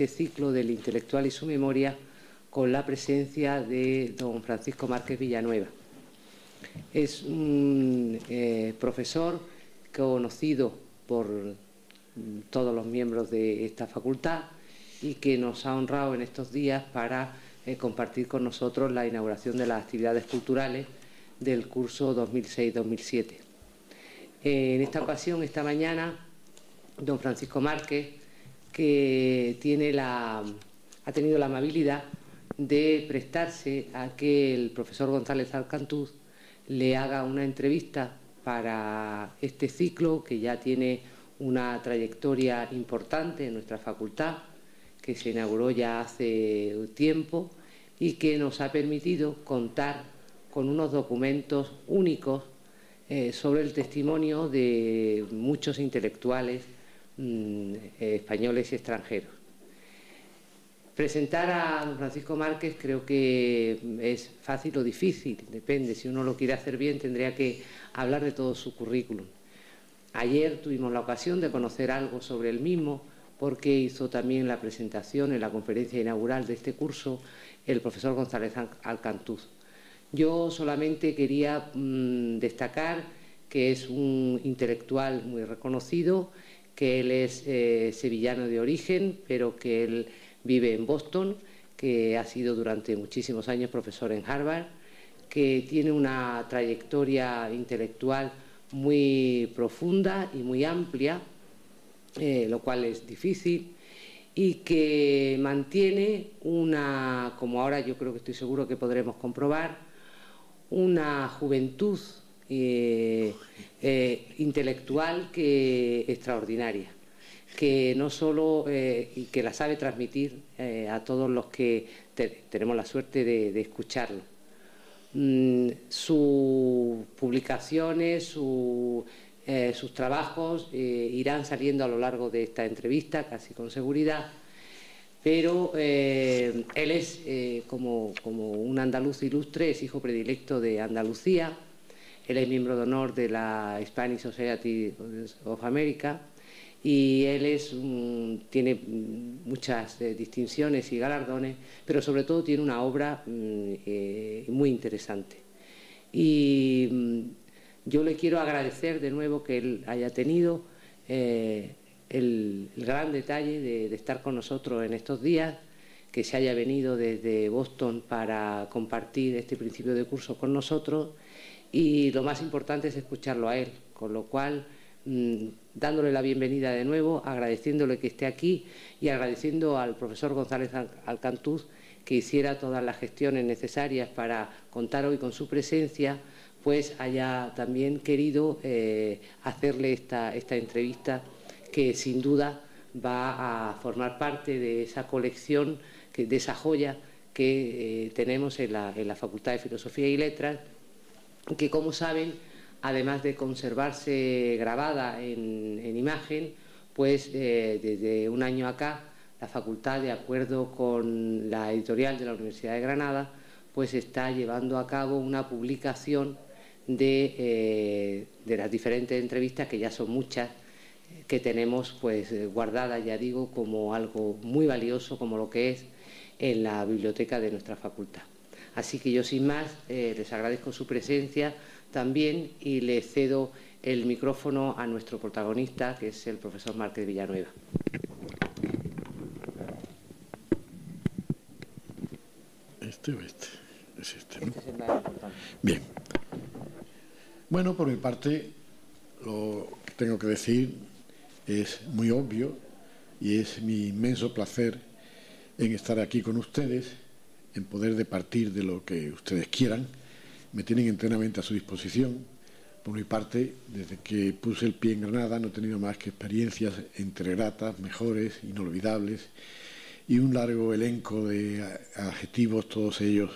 este ciclo del intelectual y su memoria con la presencia de don Francisco Márquez Villanueva. Es un profesor conocido por todos los miembros de esta facultad y que nos ha honrado en estos días para compartir con nosotros la inauguración de las actividades culturales del curso 2006-2007. En esta ocasión, esta mañana, don Francisco Márquez, que ha tenido la amabilidad de prestarse a que el profesor González Alcantuz le haga una entrevista para este ciclo que ya tiene una trayectoria importante en nuestra facultad, que se inauguró ya hace tiempo y que nos ha permitido contar con unos documentos únicos sobre el testimonio de muchos intelectuales españoles y extranjeros. Presentar a don Francisco Márquez creo que es fácil o difícil, depende. Si uno lo quiere hacer bien, tendría que hablar de todo su currículum. Ayer tuvimos la ocasión de conocer algo sobre él mismo, porque hizo también la presentación en la conferencia inaugural de este curso el profesor González Alcantuz. Yo solamente quería destacar que es un intelectual muy reconocido, que él es sevillano de origen, pero que él vive en Boston, que ha sido durante muchísimos años profesor en Harvard, que tiene una trayectoria intelectual muy profunda y muy amplia, lo cual es difícil, y que mantiene una, como ahora yo creo que estoy seguro que podremos comprobar, una juventud intelectual extraordinaria, que no solo y que la sabe transmitir a todos los que tenemos la suerte de escucharlo. Sus publicaciones, sus trabajos irán saliendo a lo largo de esta entrevista, casi con seguridad, pero él es, como un andaluz ilustre, es hijo predilecto de Andalucía. Él es miembro de honor de la Spanish Society of America y él tiene muchas distinciones y galardones, pero sobre todo tiene una obra muy interesante. Y yo le quiero agradecer de nuevo que él haya tenido el gran detalle de estar con nosotros en estos días, que se haya venido desde Boston para compartir este principio de curso con nosotros, y lo más importante es escucharlo a él, con lo cual dándole la bienvenida de nuevo, agradeciéndole que esté aquí y agradeciendo al profesor González Alcantuz que hiciera todas las gestiones necesarias para contar hoy con su presencia, pues haya también querido hacerle esta entrevista, que sin duda va a formar parte de esa colección, de esa joya que tenemos en la Facultad de Filosofía y Letras, que, como saben, además de conservarse grabada en imagen, pues desde un año acá la facultad, de acuerdo con la editorial de la Universidad de Granada, pues está llevando a cabo una publicación de las diferentes entrevistas, que ya son muchas, que tenemos pues guardadas, ya digo, como algo muy valioso, como lo que es en la biblioteca de nuestra facultad. Así que yo, sin más, les agradezco su presencia también y le cedo el micrófono a nuestro protagonista, que es el profesor Márquez Villanueva. ¿Este o este? Es este, ¿no? Este es el más importante. Bien. Bueno, por mi parte, lo que tengo que decir es muy obvio y es mi inmenso placer en estar aquí con ustedes, en poder departir de lo que ustedes quieran. Me tienen enteramente a su disposición. Por mi parte, desde que puse el pie en Granada no he tenido más que experiencias entre gratas, mejores, inolvidables, y un largo elenco de adjetivos, todos ellos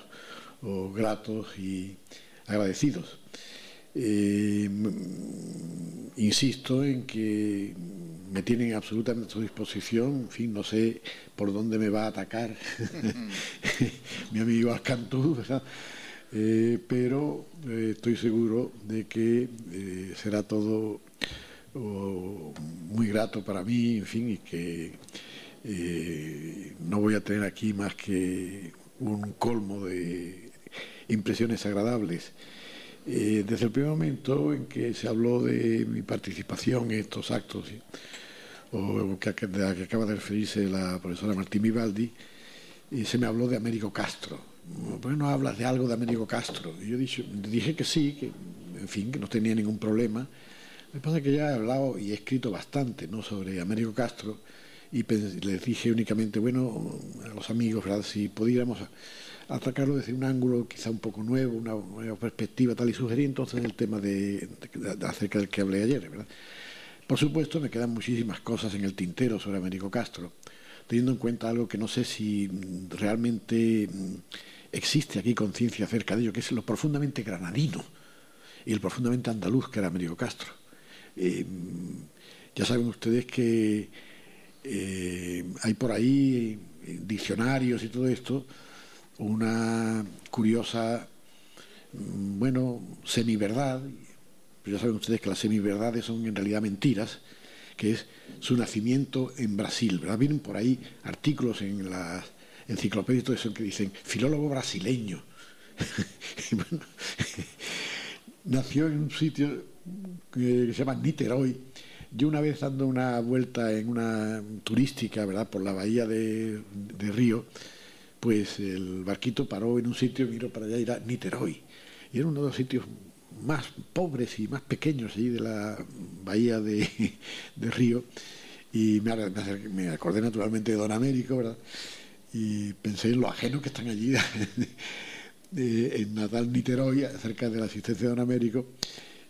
gratos y agradecidos. Insisto en que me tienen absolutamente a su disposición. En fin, no sé por dónde me va a atacar mi amigo Alcantuz, ¿verdad? Pero estoy seguro de que será todo muy grato para mí, en fin, y que No voy a tener aquí más que un colmo de impresiones agradables. Desde el primer momento en que se habló de mi participación en estos actos, o que acaba de referirse la profesora Martín Vivaldi, se me habló de Américo Castro. ¿Por qué no hablas de algo de Américo Castro? Y yo dije que sí, que en fin, que no tenía ningún problema. Lo que pasa es que ya he hablado y he escrito bastante, ¿no?, sobre Américo Castro, y les dije únicamente, bueno, a los amigos, ¿verdad?, si pudiéramos atacarlo desde un ángulo quizá un poco nuevo, una nueva perspectiva, tal, y sugerí entonces el tema acerca del que hablé ayer, ¿verdad? Por supuesto, me quedan muchísimas cosas en el tintero sobre Américo Castro, teniendo en cuenta algo que no sé si realmente existe aquí conciencia acerca de ello, que es lo profundamente granadino y el profundamente andaluz que era Américo Castro. Ya saben ustedes que hay por ahí diccionarios y todo esto, una curiosa, bueno, semiverdad, pero ya saben ustedes que las semiverdades son en realidad mentiras, que es su nacimiento en Brasil, ¿verdad? Vienen por ahí artículos en las enciclopedias y todo eso que dicen filólogo brasileño. Bueno, nació en un sitio que se llama Niterói. Yo una vez dando una vuelta en una turística, ¿verdad?, por la bahía de Río, pues el barquito paró en un sitio, miró para allá y era Niterói. Y era uno de los sitios más pobres y más pequeños allí de la bahía de Río. Y me acordé naturalmente de Don Américo, ¿verdad? Y pensé en lo ajeno que están allí en natal Niterói, acerca de la existencia de Don Américo.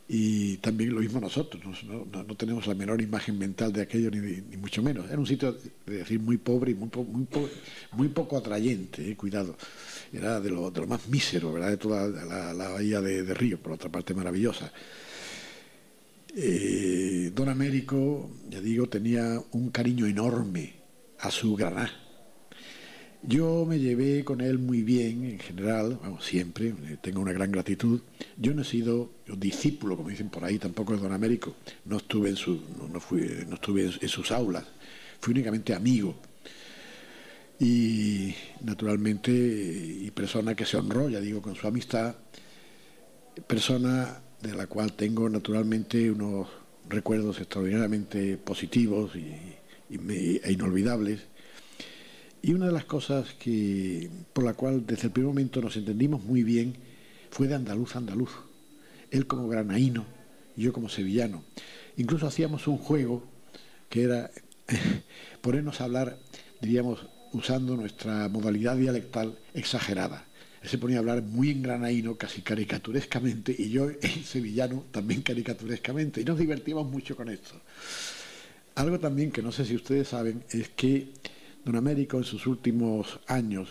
Y también lo mismo nosotros, no tenemos la menor imagen mental de aquello, ni mucho menos. Era un sitio, de decir, muy pobre y muy poco atrayente, cuidado. Era de lo más mísero, ¿verdad?, de toda la bahía de Río, por otra parte maravillosa. Don Américo, ya digo, tenía un cariño enorme a su Granada. Yo me llevé con él muy bien, en general, vamos, siempre, tengo una gran gratitud. Yo no he sido discípulo, como dicen por ahí, tampoco de Don Américo. No estuve en sus aulas, fui únicamente amigo. Y, naturalmente, y persona que se honró, ya digo, con su amistad, persona de la cual tengo, naturalmente, unos recuerdos extraordinariamente positivos e inolvidables. Y una de las cosas por la cual desde el primer momento nos entendimos muy bien fue de andaluz a andaluz. Él como granaíno y yo como sevillano. Incluso hacíamos un juego que era ponernos a hablar, diríamos, usando nuestra modalidad dialectal exagerada. Él se ponía a hablar muy en granaíno, casi caricaturescamente, y yo en sevillano también caricaturescamente. Y nos divertíamos mucho con esto. Algo también que no sé si ustedes saben es que Don Américo, en sus últimos años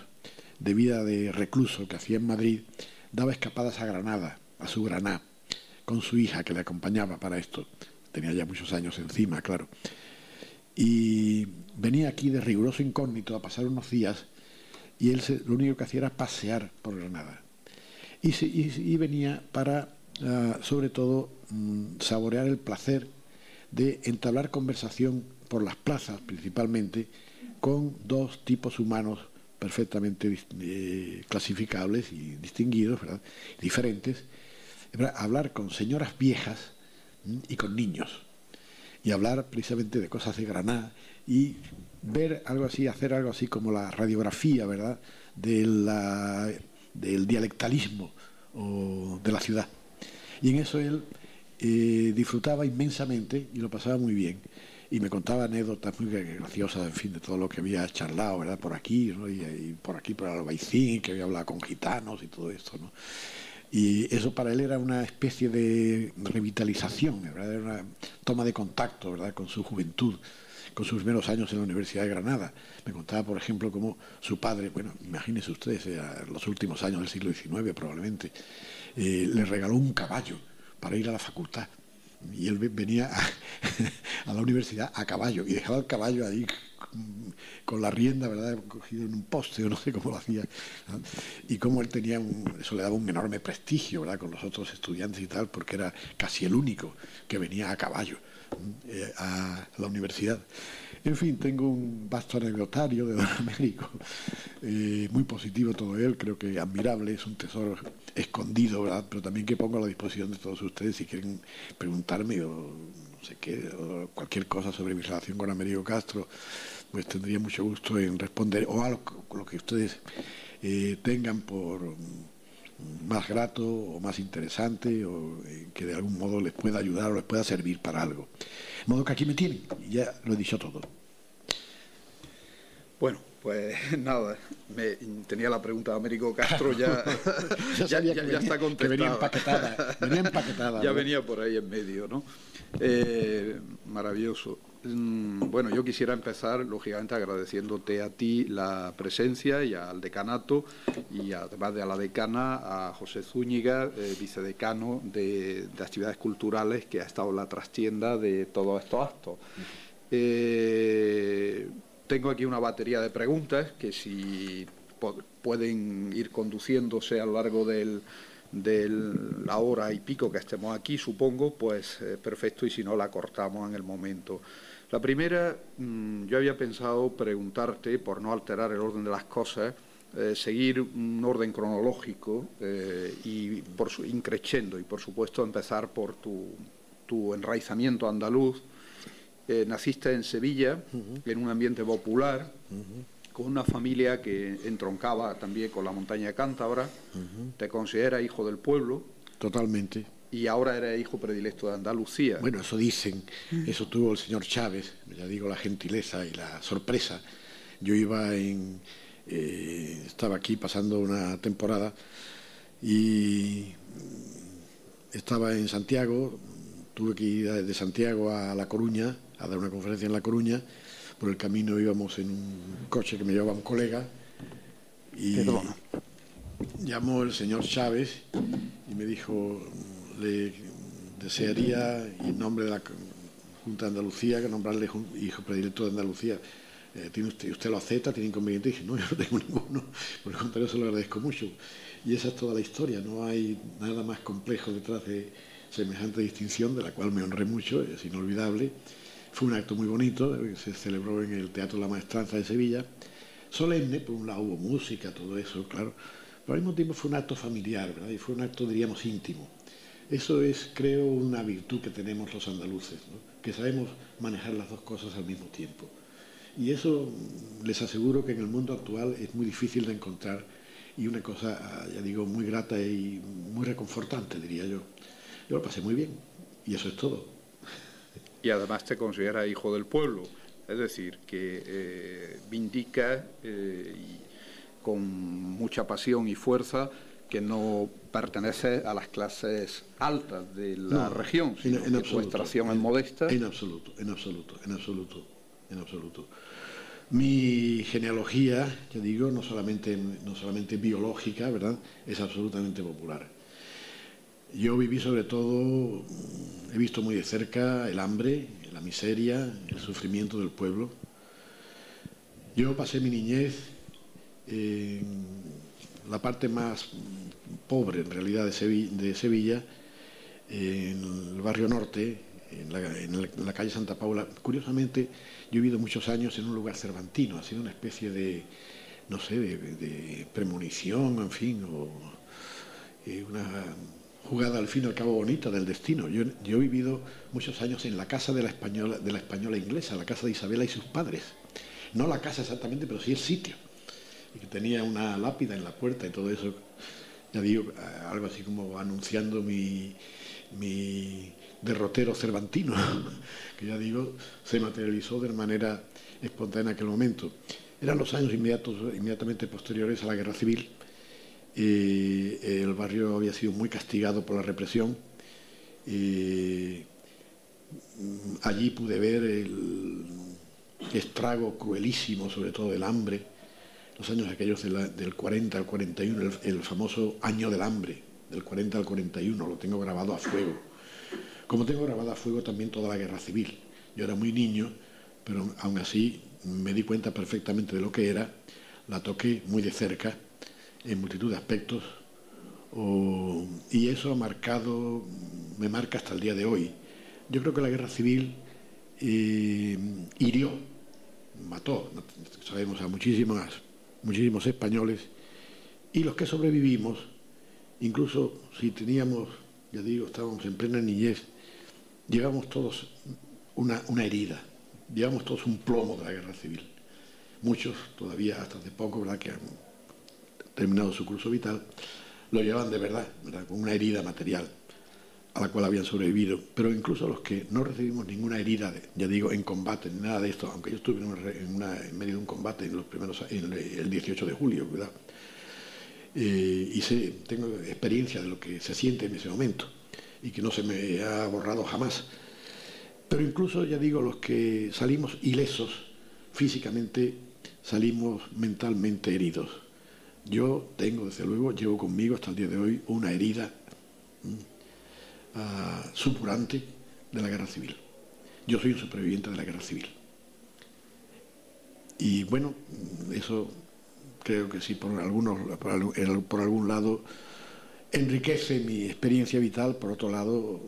de vida de recluso que hacía en Madrid, daba escapadas a Granada, a su Granada, con su hija que le acompañaba para esto. Tenía ya muchos años encima, claro. Y venía aquí de riguroso incógnito a pasar unos días y él lo único que hacía era pasear por Granada. Y venía para, sobre todo, saborear el placer de entablar conversación por las plazas, principalmente, con dos tipos humanos perfectamente clasificables y distinguidos, ¿verdad?, diferentes, ¿verdad?, hablar con señoras viejas y con niños, y hablar precisamente de cosas de Granada y ver algo así, hacer algo así como la radiografía, ¿verdad?, del dialectalismo de la ciudad. Y en eso él disfrutaba inmensamente y lo pasaba muy bien. Y me contaba anécdotas muy graciosas, en fin, de todo lo que había charlado, ¿verdad?, por aquí, ¿no?, y por aquí, por Albaicín, que había hablado con gitanos y todo esto, ¿no? Y eso para él era una especie de revitalización, ¿verdad?, era una toma de contacto, ¿verdad?, con su juventud, con sus primeros años en la Universidad de Granada. Me contaba, por ejemplo, cómo su padre, bueno, imagínense ustedes, los últimos años del siglo XIX probablemente, le regaló un caballo para ir a la facultad. Y él venía a la universidad a caballo y dejaba el caballo ahí con la rienda, ¿verdad?, cogido en un poste, o no sé cómo lo hacía, ¿no? Y cómo él tenía eso le daba un enorme prestigio, ¿verdad?, con los otros estudiantes y tal, porque era casi el único que venía a caballo a la universidad. En fin, tengo un vasto anecdotario de don Américo, muy positivo todo él, creo que admirable, es un tesoro escondido, ¿verdad? Pero también que pongo a la disposición de todos ustedes si quieren preguntarme o no sé qué, o cualquier cosa sobre mi relación con Américo Castro, pues tendría mucho gusto en responder, o a lo que ustedes tengan por más grato o más interesante, o que de algún modo les pueda ayudar o les pueda servir para algo. De modo que aquí me tienen, y ya lo he dicho todo. Bueno, pues nada, tenía la pregunta de Américo Castro ya, ya está contestada. Que venía empaquetada. Ya venía por ahí en medio, ¿no? Maravilloso. Bueno, yo quisiera empezar, lógicamente, agradeciéndote a ti la presencia y al decanato, y además de a la decana, a José Zúñiga, vicedecano de Actividades Culturales, que ha estado en la trastienda de todos estos actos. Tengo aquí una batería de preguntas que si pueden ir conduciéndose a lo largo de la hora y pico que estemos aquí, supongo, pues perfecto, y si no la cortamos en el momento. La primera, yo había pensado preguntarte, por no alterar el orden de las cosas, seguir un orden cronológico y increciendo, y por supuesto empezar por tu enraizamiento andaluz. Naciste en Sevilla, en un ambiente popular, con una familia que entroncaba también con la montaña cántabra. Te consideras hijo del pueblo. Totalmente. Y ahora eres hijo predilecto de Andalucía. Bueno, eso dicen, eso tuvo el señor Chávez, ya digo, la gentileza y la sorpresa. Yo estaba aquí pasando una temporada y estaba en Santiago, tuve que ir de Santiago a La Coruña, a dar una conferencia en La Coruña. Por el camino íbamos en un coche que me llevaba un colega y llamó el señor Chávez y me dijo, le desearía, en nombre de la Junta de Andalucía, que nombrarle hijo predilecto de Andalucía. ¿Usted lo acepta? ¿Tiene inconveniente? Y dije, no, yo no tengo ninguno, por el contrario, se lo agradezco mucho. Y esa es toda la historia, no hay nada más complejo detrás de semejante distinción, de la cual me honré mucho, es inolvidable. Fue un acto muy bonito, se celebró en el Teatro La Maestranza de Sevilla, solemne, por un lado hubo música, todo eso, claro, pero al mismo tiempo fue un acto familiar, ¿verdad? Y fue un acto, diríamos, íntimo. Eso es, creo, una virtud que tenemos los andaluces, ¿no? Que sabemos manejar las dos cosas al mismo tiempo. Y eso les aseguro que en el mundo actual es muy difícil de encontrar, y una cosa, ya digo, muy grata y muy reconfortante, diría yo. Yo lo pasé muy bien, y eso es todo. Y además te consideras hijo del pueblo, es decir, que vindica con mucha pasión y fuerza que no pertenece a las clases altas de la región, sino que tu extracción es modesta. En absoluto, en absoluto, en absoluto, en absoluto. Mi genealogía, ya digo, no solamente biológica, ¿verdad?, es absolutamente popular. Yo viví sobre todo, he visto muy de cerca el hambre, la miseria, el sufrimiento del pueblo. Yo pasé mi niñez en la parte más pobre, en realidad, de Sevilla, en el barrio norte, en la calle Santa Paula. Curiosamente, yo he vivido muchos años en un lugar cervantino, ha sido una especie de, no sé, de premonición, en fin, o una jugada al fin y al cabo bonita del destino. Yo he vivido muchos años en la casa de la española inglesa, la casa de Isabela y sus padres. No la casa exactamente, pero sí el sitio. Y que tenía una lápida en la puerta y todo eso, ya digo, algo así como anunciando mi derrotero cervantino, que ya digo, se materializó de manera espontánea en aquel momento. Eran los años inmediatamente posteriores a la Guerra Civil. El barrio había sido muy castigado por la represión. Allí pude ver el estrago cruelísimo, sobre todo del hambre, los años aquellos del 40 al 41, el famoso año del hambre, del 40 al 41, lo tengo grabado a fuego. Como tengo grabado a fuego también toda la Guerra Civil. Yo era muy niño, pero aún así me di cuenta perfectamente de lo que era, la toqué muy de cerca, en multitud de aspectos, y eso me marca hasta el día de hoy. Yo creo que la Guerra Civil hirió mató, sabemos, a muchísimos españoles, y los que sobrevivimos, incluso si teníamos, ya digo, estábamos en plena niñez, llevamos todos una herida, llevamos todos un plomo de la guerra civil. Muchos todavía, hasta hace poco, ¿verdad?, que han terminado su curso vital, lo llevan de verdad, con una herida material a la cual habían sobrevivido. Pero incluso los que no recibimos ninguna herida, ya digo, en combate, ni nada de esto, aunque yo estuve en medio de un combate en el 18 de julio, ¿verdad? Y tengo experiencia de lo que se siente en ese momento y que no se me ha borrado jamás. Pero incluso, ya digo, los que salimos ilesos físicamente, salimos mentalmente heridos. Yo tengo, desde luego, llevo conmigo hasta el día de hoy una herida supurante de la guerra civil. Yo soy un superviviente de la guerra civil. Y bueno, eso creo que sí, por algún lado enriquece mi experiencia vital. Por otro lado,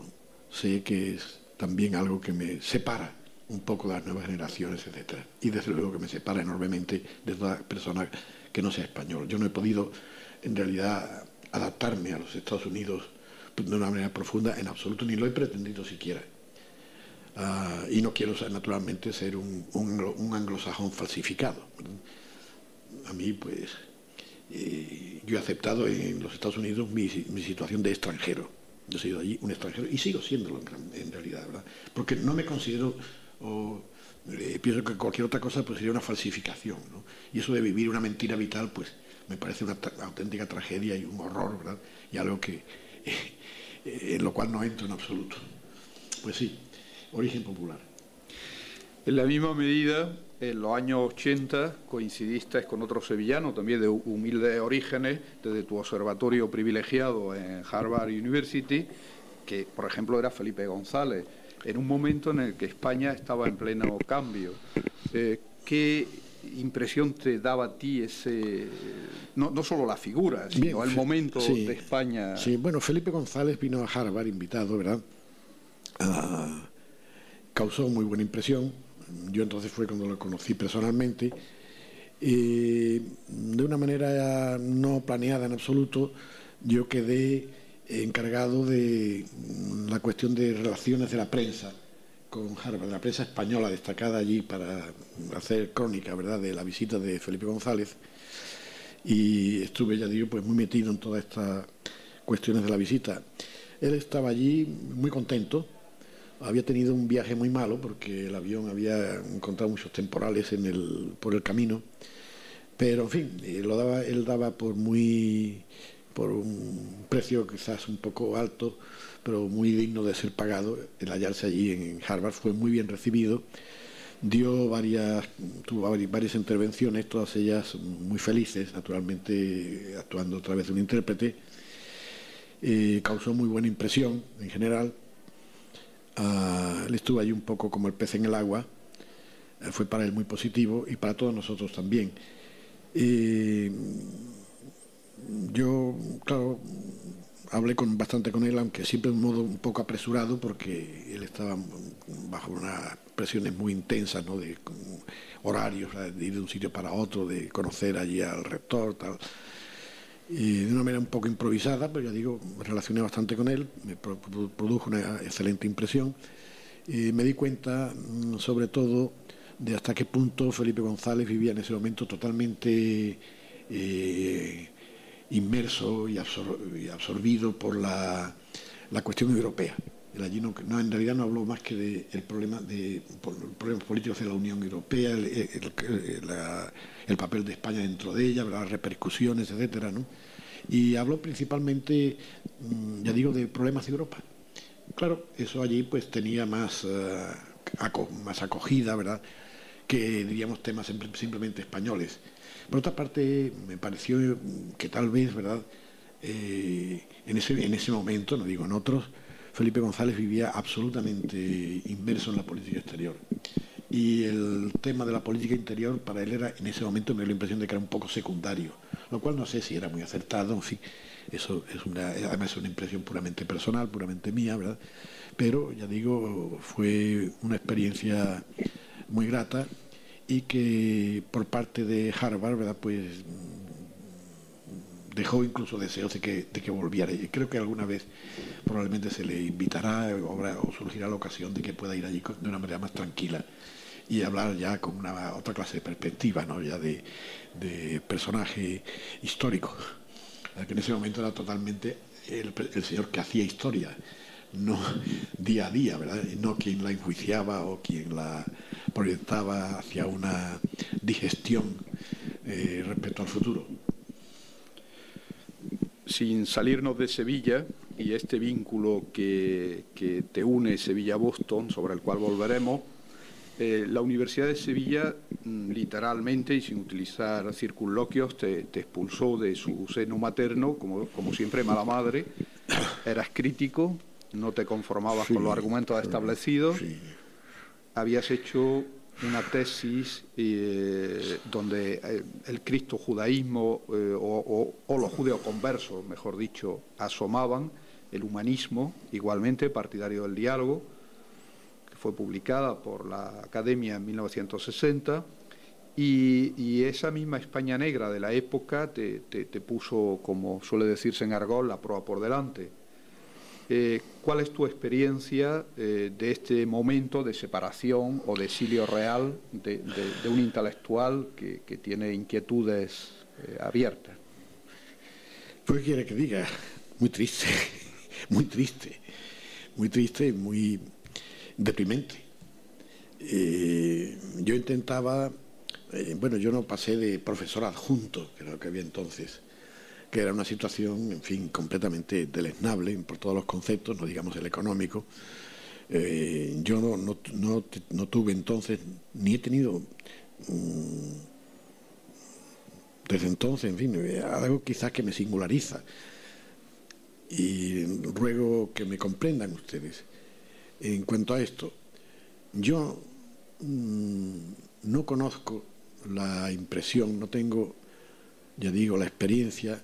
sé que es también algo que me separa un poco de las nuevas generaciones, etcétera. Y desde luego que me separa enormemente de toda persona que no sea español. Yo no he podido, en realidad, adaptarme a los Estados Unidos de una manera profunda en absoluto, ni lo he pretendido siquiera. Y no quiero, naturalmente, ser un anglosajón falsificado. A mí, pues, yo he aceptado en los Estados Unidos mi situación de extranjero. Yo he sido allí un extranjero y sigo siéndolo en realidad, ¿verdad? Porque no me considero, pienso que cualquier otra cosa pues sería una falsificación, ¿no? Y eso de vivir una mentira vital, pues me parece una auténtica tragedia y un horror, ¿verdad? Y algo que en lo cual no entro en absoluto. Pues sí, origen popular. En la misma medida, en los años 80 coincidiste con otro sevillano, también de humildes orígenes, desde tu observatorio privilegiado en Harvard University, que, por ejemplo, era Felipe González, en un momento en el que España estaba en pleno cambio. ¿Qué impresión te daba a ti no solo la figura, sino bien, el momento de España? Sí, bueno, Felipe González vino a Harvard invitado, ¿verdad? Causó muy buena impresión. Yo entonces fue cuando lo conocí personalmente. De una manera no planeada en absoluto, yo quedé encargado de la cuestión de relaciones de la prensa con Harvard, la prensa española destacada allí, para hacer crónica, ¿verdad?, de la visita de Felipe González. Y estuve, ya digo, pues muy metido en todas estas cuestiones de la visita. Él estaba allí muy contento. Había tenido un viaje muy malo porque el avión había encontrado muchos temporales por el camino, pero en fin, él daba por un precio quizás un poco alto, pero muy digno de ser pagado, el hallarse allí en Harvard. Fue muy bien recibido, tuvo varias intervenciones, todas ellas muy felices, naturalmente actuando a través de un intérprete. Causó muy buena impresión en general. Él estuvo allí un poco como el pez en el agua. Fue para él muy positivo y para todos nosotros también. Yo, claro, hablé bastante con él, aunque siempre de un modo un poco apresurado, porque él estaba bajo unas presiones muy intensas, ¿no?, de horarios, de ir de un sitio para otro, de conocer allí al rector, tal. Y de una manera un poco improvisada, pero ya digo, me relacioné bastante con él, me produjo una excelente impresión. Me di cuenta, sobre todo, de hasta qué punto Felipe González vivía en ese momento totalmente inmerso y absorbido por la cuestión europea. Él allí en realidad no habló más que del problema problemas políticos de la Unión Europea, el papel de España dentro de ella, las repercusiones, etcétera, ¿no? Y habló principalmente, ya digo, de problemas de Europa. Claro, eso allí pues tenía más acogida, ¿verdad?, que, diríamos, temas simplemente españoles. Por otra parte, me pareció que tal vez, ¿verdad?, en ese momento, no digo en otros, Felipe González vivía absolutamente inmerso en la política exterior. Y el tema de la política interior para él era, en ese momento, me dio la impresión de que era un poco secundario, lo cual no sé si era muy acertado, en fin, eso además es una impresión puramente personal, puramente mía, ¿verdad? Pero, ya digo, fue una experiencia muy grata y que por parte de Harvard, ¿verdad?, pues dejó incluso deseos de que volviera. Y creo que alguna vez probablemente se le invitará o surgirá la ocasión de que pueda ir allí de una manera más tranquila y hablar ya con una otra clase de perspectiva, ¿no?, ya de personaje histórico, que en ese momento era totalmente el señor que hacía historia, no día a día, ¿verdad?, y no quien la enjuiciaba o quien la proyectaba hacia una digestión respecto al futuro. Sin salirnos de Sevilla y este vínculo que te une Sevilla-Boston, sobre el cual volveremos, la Universidad de Sevilla, literalmente y sin utilizar circunloquios, te expulsó de su seno materno, como siempre mala madre. Eras crítico, no te conformabas con los argumentos establecidos. Sí. Habías hecho una tesis donde el cristo-judaísmo o los judeoconversos, mejor dicho, asomaban, el humanismo, igualmente partidario del diálogo, que fue publicada por la Academia en 1960, y esa misma España negra de la época te puso, como suele decirse en argot, la proa por delante. ¿Cuál es tu experiencia de este momento de separación o de exilio real de un intelectual que tiene inquietudes abiertas? Pues, ¿qué quiere que diga? Muy triste, muy triste, muy triste y muy deprimente. Yo intentaba, bueno, yo no pasé de profesor adjunto, que era lo que había entonces, que era una situación, en fin, completamente deleznable por todos los conceptos, no digamos el económico. Yo no tuve entonces, ni he tenido desde entonces, en fin, algo quizás que me singulariza. Y ruego que me comprendan ustedes. En cuanto a esto, yo no conozco la impresión, no tengo, ya digo, la experiencia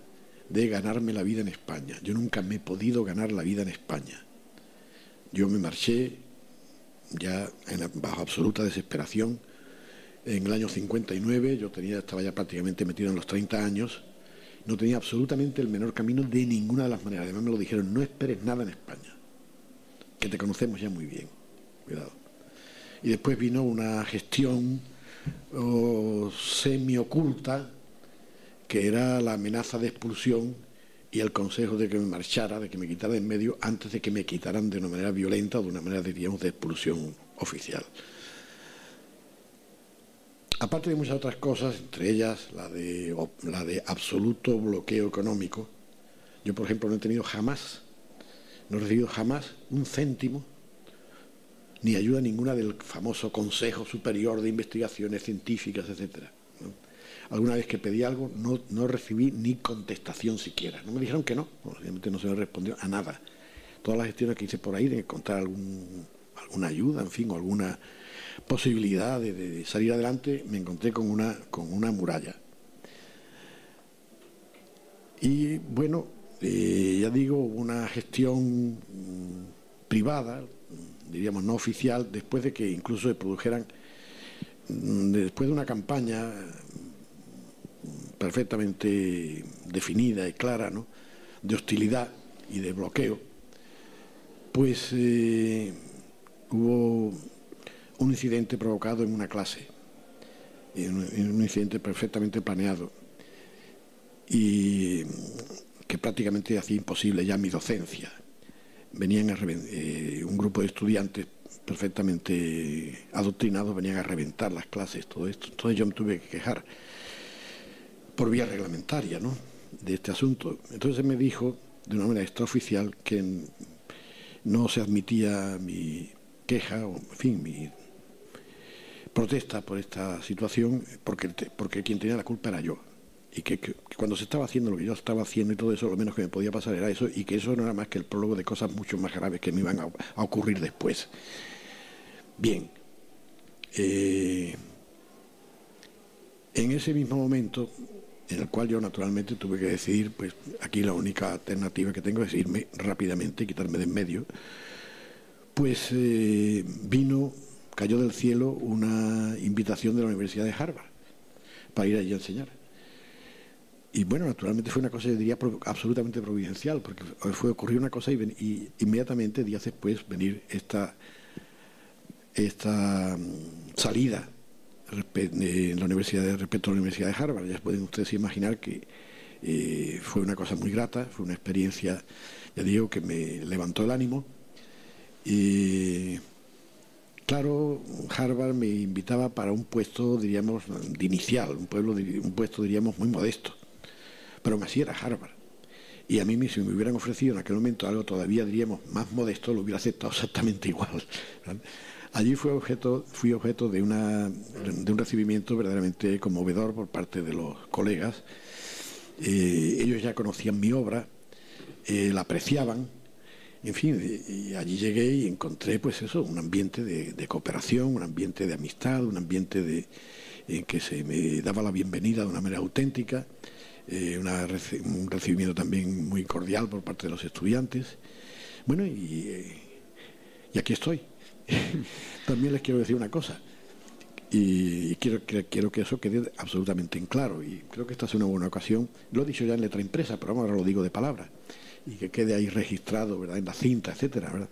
de ganarme la vida en España. Yo nunca me he podido ganar la vida en España. Yo me marché ya bajo absoluta desesperación en el año 59, yo estaba ya prácticamente metido en los 30 años, no tenía absolutamente el menor camino de ninguna de las maneras. Además me lo dijeron, no esperes nada en España, que te conocemos ya muy bien, cuidado. Y después vino una gestión semi-oculta, que era la amenaza de expulsión y el consejo de que me marchara, de que me quitara de en medio, antes de que me quitaran de una manera violenta o de una manera, diríamos, de expulsión oficial. Aparte de muchas otras cosas, entre ellas la de absoluto bloqueo económico, yo, por ejemplo, no he recibido jamás un céntimo, ni ayuda ninguna del famoso Consejo Superior de Investigaciones Científicas, etcétera. Alguna vez que pedí algo no recibí ni contestación siquiera. No me dijeron que no, obviamente no se me respondió a nada. Todas las gestiones que hice por ahí de encontrar alguna ayuda, en fin, o alguna posibilidad de salir adelante, me encontré con una muralla. Y bueno, ya digo, una gestión privada, diríamos no oficial, después de que incluso se produjeran, después de una campaña perfectamente definida y clara, ¿no?, de hostilidad y de bloqueo, pues hubo un incidente provocado en una clase, en un incidente perfectamente planeado y que prácticamente hacía imposible ya mi docencia. Venían un grupo de estudiantes perfectamente adoctrinados, venían a reventar las clases, todo esto. Entonces yo me tuve que quejar por vía reglamentaria, ¿no?, de este asunto. Entonces me dijo de una manera extraoficial que no se admitía mi queja, o en fin, mi protesta por esta situación, porque quien tenía la culpa era yo, y que cuando se estaba haciendo lo que yo estaba haciendo y todo eso, lo menos que me podía pasar era eso, y que eso no era más que el prólogo de cosas mucho más graves que me iban a ocurrir después. Bien, en ese mismo momento, en el cual yo naturalmente tuve que decidir, pues aquí la única alternativa que tengo es irme rápidamente, quitarme de en medio, pues vino cayó del cielo una invitación de la Universidad de Harvard para ir allí a enseñar. Y bueno, naturalmente fue una cosa, yo diría, absolutamente providencial, porque ocurrió una cosa y inmediatamente, días después, venir esta salida en la universidad respecto a la Universidad de Harvard. Ya pueden ustedes imaginar que fue una cosa muy grata, fue una experiencia, ya digo, que me levantó el ánimo. Y claro, Harvard me invitaba para un puesto, diríamos, de inicial, un puesto, diríamos, muy modesto. Pero aún así era Harvard. Y a mí, si me hubieran ofrecido en aquel momento algo todavía, diríamos, más modesto, lo hubiera aceptado exactamente igual. Allí fui objeto de un recibimiento verdaderamente conmovedor por parte de los colegas. Ellos ya conocían mi obra, la apreciaban. En fin, y allí llegué y encontré, pues eso, un ambiente de cooperación, un ambiente de amistad, un ambiente en que se me daba la bienvenida de una manera auténtica. Un recibimiento también muy cordial por parte de los estudiantes. Bueno, y aquí estoy. También les quiero decir una cosa, y quiero que eso quede absolutamente en claro, y creo que esta es una buena ocasión. Lo he dicho ya en letra impresa, pero ahora lo digo de palabra, y que quede ahí registrado, ¿verdad?, en la cinta, etcétera, ¿verdad?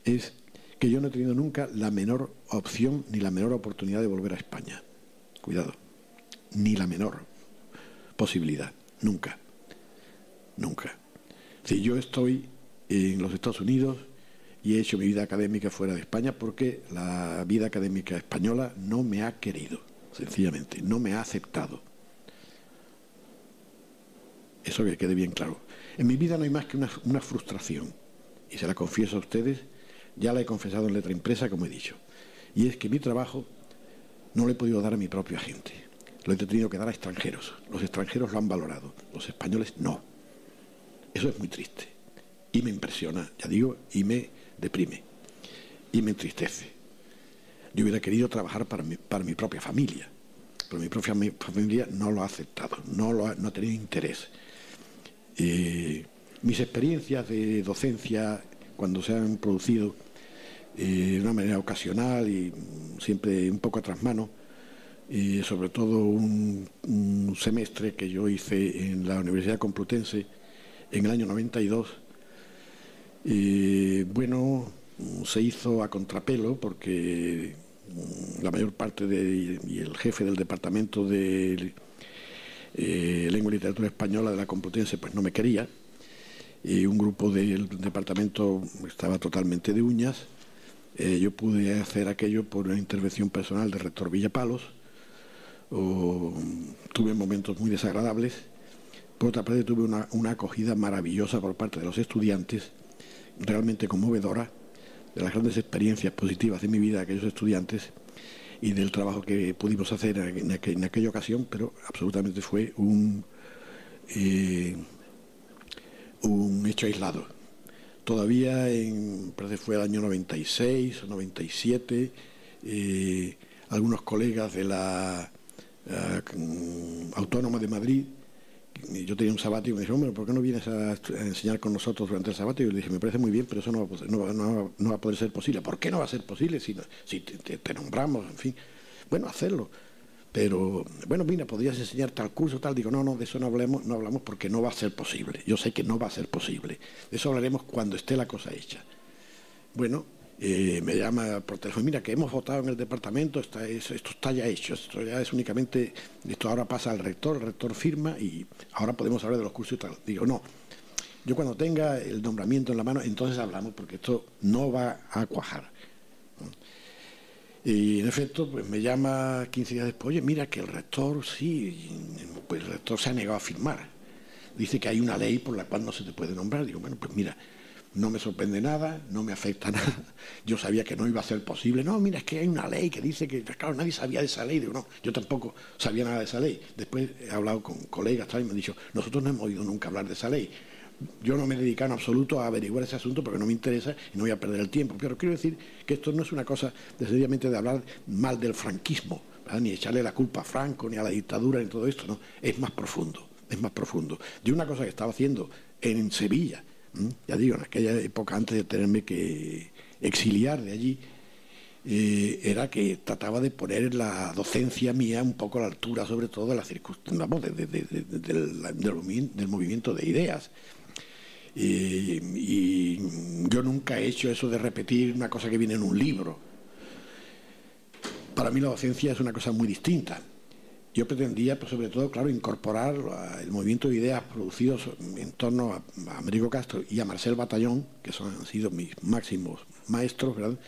Es que yo no he tenido nunca la menor opción ni la menor oportunidad de volver a España. Cuidado, ni la menor posibilidad, nunca. Si yo estoy en los Estados Unidos y he hecho mi vida académica fuera de España porque la vida académica española no me ha querido, sencillamente, no me ha aceptado. Eso que quede bien claro. En mi vida no hay más que una frustración, y se la confieso a ustedes, ya la he confesado en letra impresa, como he dicho, y es que mi trabajo no lo he podido dar a mi propia gente. Lo he tenido que dar a extranjeros. Los extranjeros lo han valorado, los españoles no. Eso es muy triste. Y me impresiona, ya digo, y me deprime. Y me entristece. Yo hubiera querido trabajar para mi propia familia. Pero mi propia familia no lo ha aceptado, no ha tenido interés. Mis experiencias de docencia, cuando se han producido de una manera ocasional y siempre un poco a trasmano, y sobre todo un semestre que yo hice en la Universidad Complutense en el año 92, bueno, se hizo a contrapelo porque la mayor parte y el jefe del departamento de Lengua y Literatura Española de la Complutense pues no me quería, y un grupo del departamento estaba totalmente de uñas. Yo pude hacer aquello por una intervención personal del rector Villapalos. Tuve momentos muy desagradables. Por otra parte, tuve una acogida maravillosa por parte de los estudiantes, realmente conmovedora, de las grandes experiencias positivas de mi vida, aquellos estudiantes, y del trabajo que pudimos hacer en aquella ocasión, pero absolutamente fue un hecho aislado. Todavía, parece que fue el año 96 o 97, algunos colegas de la Autónoma de Madrid, yo tenía un sabático, y me dijeron, hombre, ¿por qué no vienes a enseñar con nosotros durante el sabático? Y le dije, me parece muy bien, pero eso no va a poder ser posible. ¿Por qué no va a ser posible si te nombramos, en fin? Bueno, hacerlo. Pero, bueno, mira, podrías enseñar tal curso, tal. Digo, no, de eso no hablamos porque no va a ser posible. Yo sé que no va a ser posible. De eso hablaremos cuando esté la cosa hecha. Bueno, me llama por teléfono, mira, que hemos votado en el departamento, esto está ya hecho, esto ya es únicamente, esto ahora pasa al rector, el rector firma y ahora podemos hablar de los cursos y tal. Digo, no, yo cuando tenga el nombramiento en la mano, entonces hablamos, porque esto no va a cuajar. Y en efecto, pues me llama 15 días después, oye, mira que el rector, sí, pues el rector se ha negado a firmar. Dice que hay una ley por la cual no se te puede nombrar. Digo, bueno, pues mira, no me sorprende nada, no me afecta nada. Yo sabía que no iba a ser posible. No, mira, es que hay una ley que dice que, claro, nadie sabía de esa ley. Digo, no, yo tampoco sabía nada de esa ley. Después he hablado con colegas y me han dicho, nosotros no hemos oído nunca hablar de esa ley. Yo no me he dedicado en absoluto a averiguar ese asunto porque no me interesa y no voy a perder el tiempo. Pero quiero decir que esto no es una cosa sencillamente de hablar mal del franquismo, ¿verdad? Ni echarle la culpa a Franco, ni a la dictadura, ni todo esto, no. Es más profundo, es más profundo. De una cosa que estaba haciendo en Sevilla, ya digo, en aquella época, antes de tenerme que exiliar de allí, era que trataba de poner la docencia mía un poco a la altura, sobre todo de las circunstancias, del movimiento de ideas. Y yo nunca he hecho eso de repetir una cosa que viene en un libro. Para mí la docencia es una cosa muy distinta. Yo pretendía, pues, sobre todo, claro, incorporar el movimiento de ideas producidos en torno a Américo Castro y a Marcel Batallón, que han sido mis máximos maestros, ¿verdad?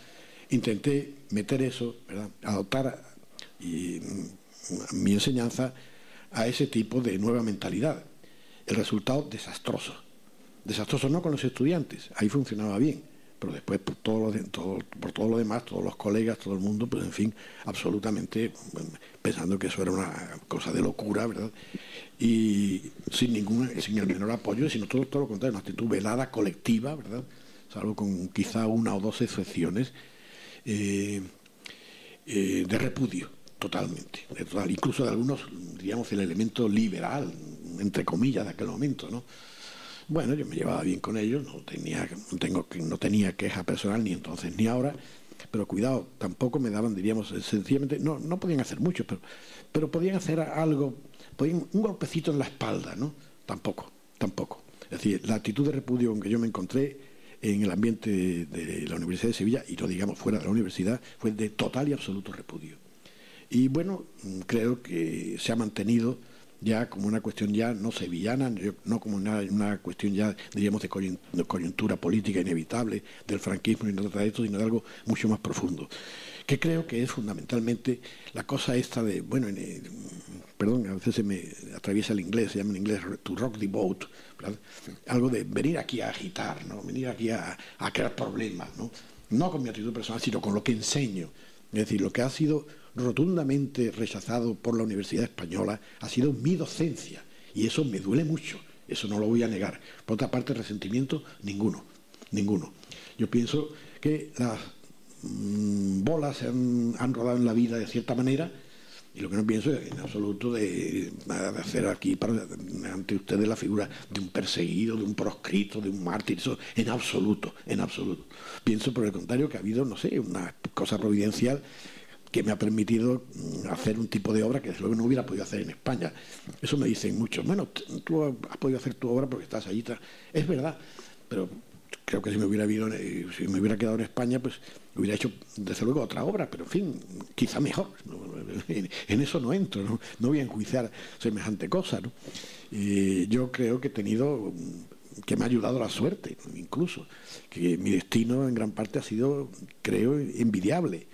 Intenté meter eso, ¿verdad? Adoptar mi enseñanza a ese tipo de nueva mentalidad. El resultado, desastroso. Desastroso no con los estudiantes, ahí funcionaba bien, pero después por todo lo demás, todos los colegas, todo el mundo, pues en fin, absolutamente pensando que eso era una cosa de locura, ¿verdad? Y sin el menor apoyo, sino todo lo contrario, una actitud velada, colectiva, ¿verdad? Salvo con quizá una o dos excepciones, de repudio, totalmente, incluso de algunos, diríamos, el elemento liberal, entre comillas, de aquel momento, ¿no? Bueno, yo me llevaba bien con ellos, no tenía queja personal ni entonces ni ahora, pero cuidado, tampoco me daban, diríamos, sencillamente, no podían hacer mucho, pero podían hacer algo, un golpecito en la espalda, ¿no? Tampoco. Es decir, la actitud de repudio con que yo me encontré en el ambiente de la Universidad de Sevilla, y no digamos fuera de la universidad, fue de total y absoluto repudio. Y bueno, creo que se ha mantenido ya como una cuestión ya no sevillana, no como una cuestión ya, diríamos, de coyuntura política inevitable del franquismo y no de esto, sino de algo mucho más profundo, que creo que es fundamentalmente la cosa esta de, bueno, perdón, a veces se me atraviesa el inglés, se llama en inglés to rock the boat, ¿verdad? Algo de venir aquí a agitar, ¿no? Venir aquí a crear problemas, no con mi actitud personal, sino con lo que enseño. Es decir, lo que ha sido rotundamente rechazado por la Universidad Española ha sido mi docencia, y eso me duele mucho, eso no lo voy a negar. Por otra parte, resentimiento, ninguno. Yo pienso que las bolas se han rodado en la vida de cierta manera, y lo que no pienso es en absoluto de hacer aquí ante ustedes la figura de un perseguido, de un proscrito, de un mártir, eso en absoluto. Pienso, por el contrario, que ha habido, no sé, una cosa providencial que me ha permitido hacer un tipo de obra que desde luego no hubiera podido hacer en España. Eso me dicen muchos, bueno, tú has podido hacer tu obra porque estás allí. Es verdad, pero creo que si me hubiera quedado en España, pues hubiera hecho desde luego otra obra, pero en fin, quizá mejor. En eso no entro, no voy a enjuiciar semejante cosa, ¿no? Yo creo que he tenido, que me ha ayudado la suerte, incluso, que mi destino en gran parte ha sido, creo, envidiable.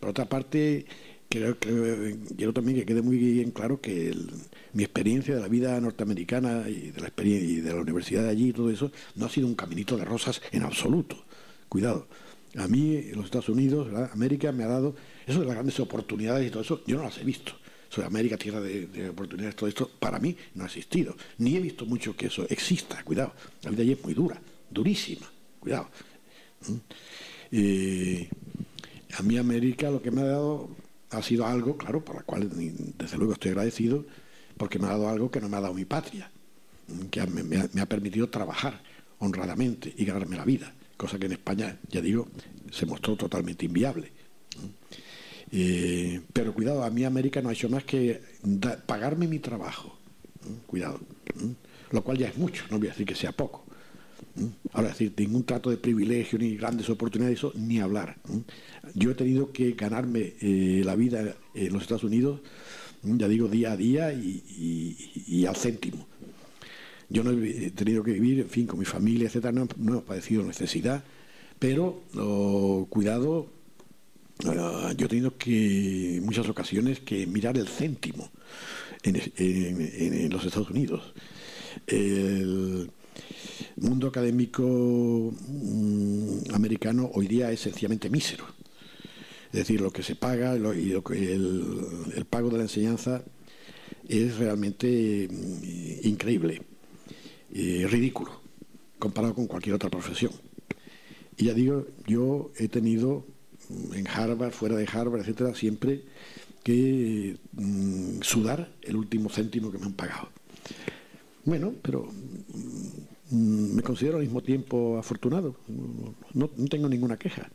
Por otra parte, quiero también que quede muy bien claro que mi experiencia de la vida norteamericana y de la universidad de allí y todo eso no ha sido un caminito de rosas en absoluto. Cuidado. A mí, los Estados Unidos, América me ha dado eso de las grandes oportunidades y todo eso, yo no las he visto. Eso de América, tierra de oportunidades, todo esto, para mí no ha existido. Ni he visto mucho que eso exista, cuidado. La vida allí es muy dura, durísima, cuidado. A mí América lo que me ha dado ha sido algo, claro, por la cual desde luego estoy agradecido, porque me ha dado algo que no me ha dado mi patria, que me ha permitido trabajar honradamente y ganarme la vida, cosa que en España, ya digo, se mostró totalmente inviable. Pero cuidado, a mí América no ha hecho más que pagarme mi trabajo, cuidado, lo cual ya es mucho, no voy a decir que sea poco. Ahora, es decir, ningún trato de privilegio ni grandes oportunidades, eso ni hablar. Yo he tenido que ganarme la vida en los Estados Unidos, ya digo, día a día y al céntimo. Yo no he tenido que vivir, en fin, con mi familia, etcétera, no hemos padecido necesidad, pero cuidado, yo he tenido que, en muchas ocasiones, que mirar el céntimo en los Estados Unidos. El mundo académico americano hoy día es sencillamente mísero. Es decir, lo que se paga y el pago de la enseñanza es realmente increíble, ridículo, comparado con cualquier otra profesión. Y ya digo, yo he tenido en Harvard, fuera de Harvard, etcétera, siempre que sudar el último céntimo que me han pagado. Bueno, pero me considero al mismo tiempo afortunado, no tengo ninguna queja.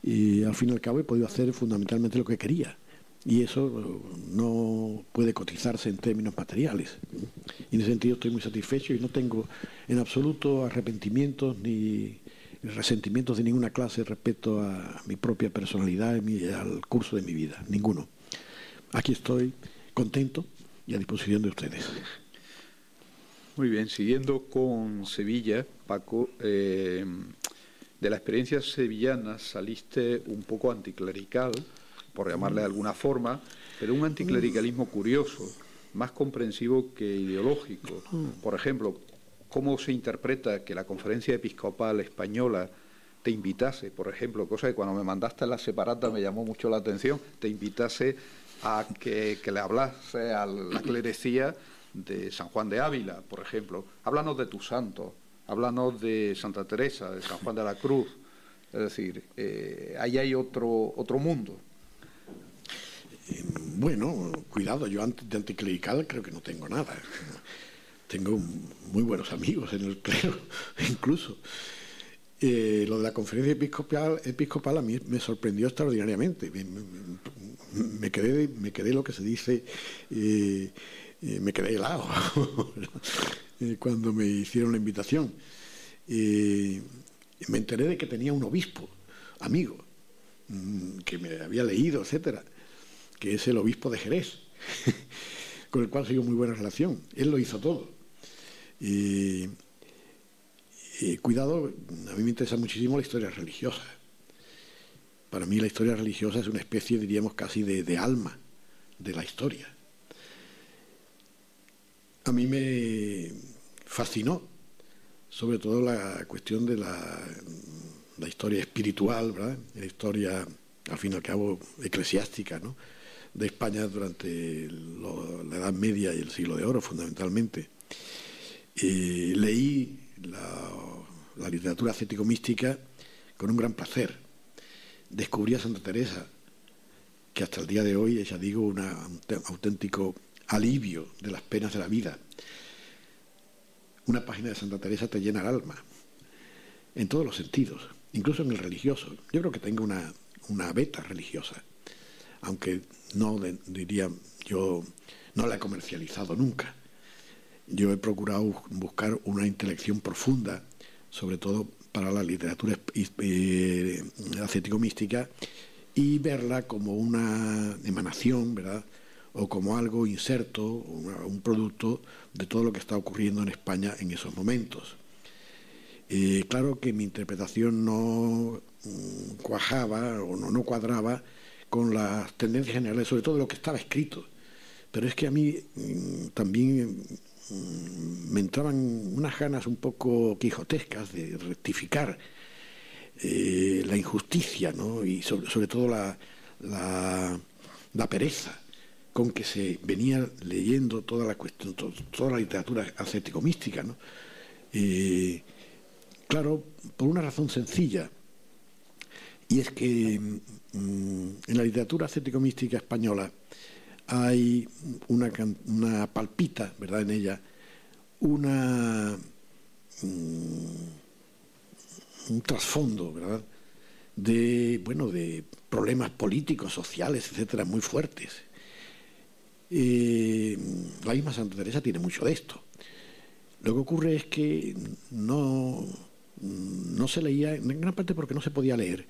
y al fin y al cabo he podido hacer fundamentalmente lo que quería. Y eso no puede cotizarse en términos materiales. Y en ese sentido estoy muy satisfecho y no tengo en absoluto arrepentimientos ni resentimientos de ninguna clase respecto a mi propia personalidad y al curso de mi vida. Ninguno. Aquí estoy contento y a disposición de ustedes. Muy bien, siguiendo con Sevilla, Paco, de la experiencia sevillana saliste un poco anticlerical, por llamarle de alguna forma, pero un anticlericalismo curioso, más comprensivo que ideológico. Por ejemplo, ¿cómo se interpreta que la Conferencia Episcopal Española te invitase, por ejemplo, cosa que cuando me mandaste la separata me llamó mucho la atención, te invitase a que le hablase a la clerecía de San Juan de Ávila, por ejemplo? Háblanos de tus santos, háblanos de Santa Teresa, de San Juan de la Cruz. Es decir, ahí hay otro mundo. Bueno, cuidado, yo de anticlerical creo que no tengo nada. Tengo muy buenos amigos en el clero, incluso. Lo de la conferencia episcopal a mí me sorprendió extraordinariamente. Me quedé lo que se dice, me quedé helado cuando me hicieron la invitación. Me enteré de que tenía un obispo, amigo, que me había leído, etcétera, que es el obispo de Jerez, con el cual sigo muy buena relación. Él lo hizo todo. Cuidado, a mí me interesa muchísimo la historia religiosa. Para mí la historia religiosa es una especie, diríamos, casi de alma de la historia. A mí me fascinó, sobre todo la cuestión de la historia espiritual, ¿verdad? La historia, al fin y al cabo, eclesiástica, ¿no?, de España durante la Edad Media y el Siglo de Oro, fundamentalmente. Leí la literatura ascético-mística con un gran placer. Descubrí a Santa Teresa, que hasta el día de hoy es, ya digo, un auténtico alivio de las penas de la vida. Una página de Santa Teresa te llena el alma, en todos los sentidos, incluso en el religioso. Yo creo que tengo una beta religiosa, aunque no diría yo, no la he comercializado nunca. Yo he procurado buscar una intelección profunda, sobre todo para la literatura ascético-mística, y verla como una emanación, ¿verdad?, o como algo inserto, un producto de todo lo que está ocurriendo en España en esos momentos. Claro que mi interpretación no cuajaba o no cuadraba con las tendencias generales, sobre todo de lo que estaba escrito. Pero es que a mí también me entraban unas ganas un poco quijotescas de rectificar la injusticia, ¿no?, y sobre todo la pereza con que se venía leyendo toda la cuestión, toda la literatura ascético-mística, ¿no? Claro, por una razón sencilla, y es que en la literatura ascético-mística española hay una palpita, ¿verdad?, en ella, un trasfondo, ¿verdad?, de problemas políticos, sociales, etcétera, muy fuertes. La misma Santa Teresa tiene mucho de esto. Lo que ocurre es que no se leía, en gran parte porque no se podía leer,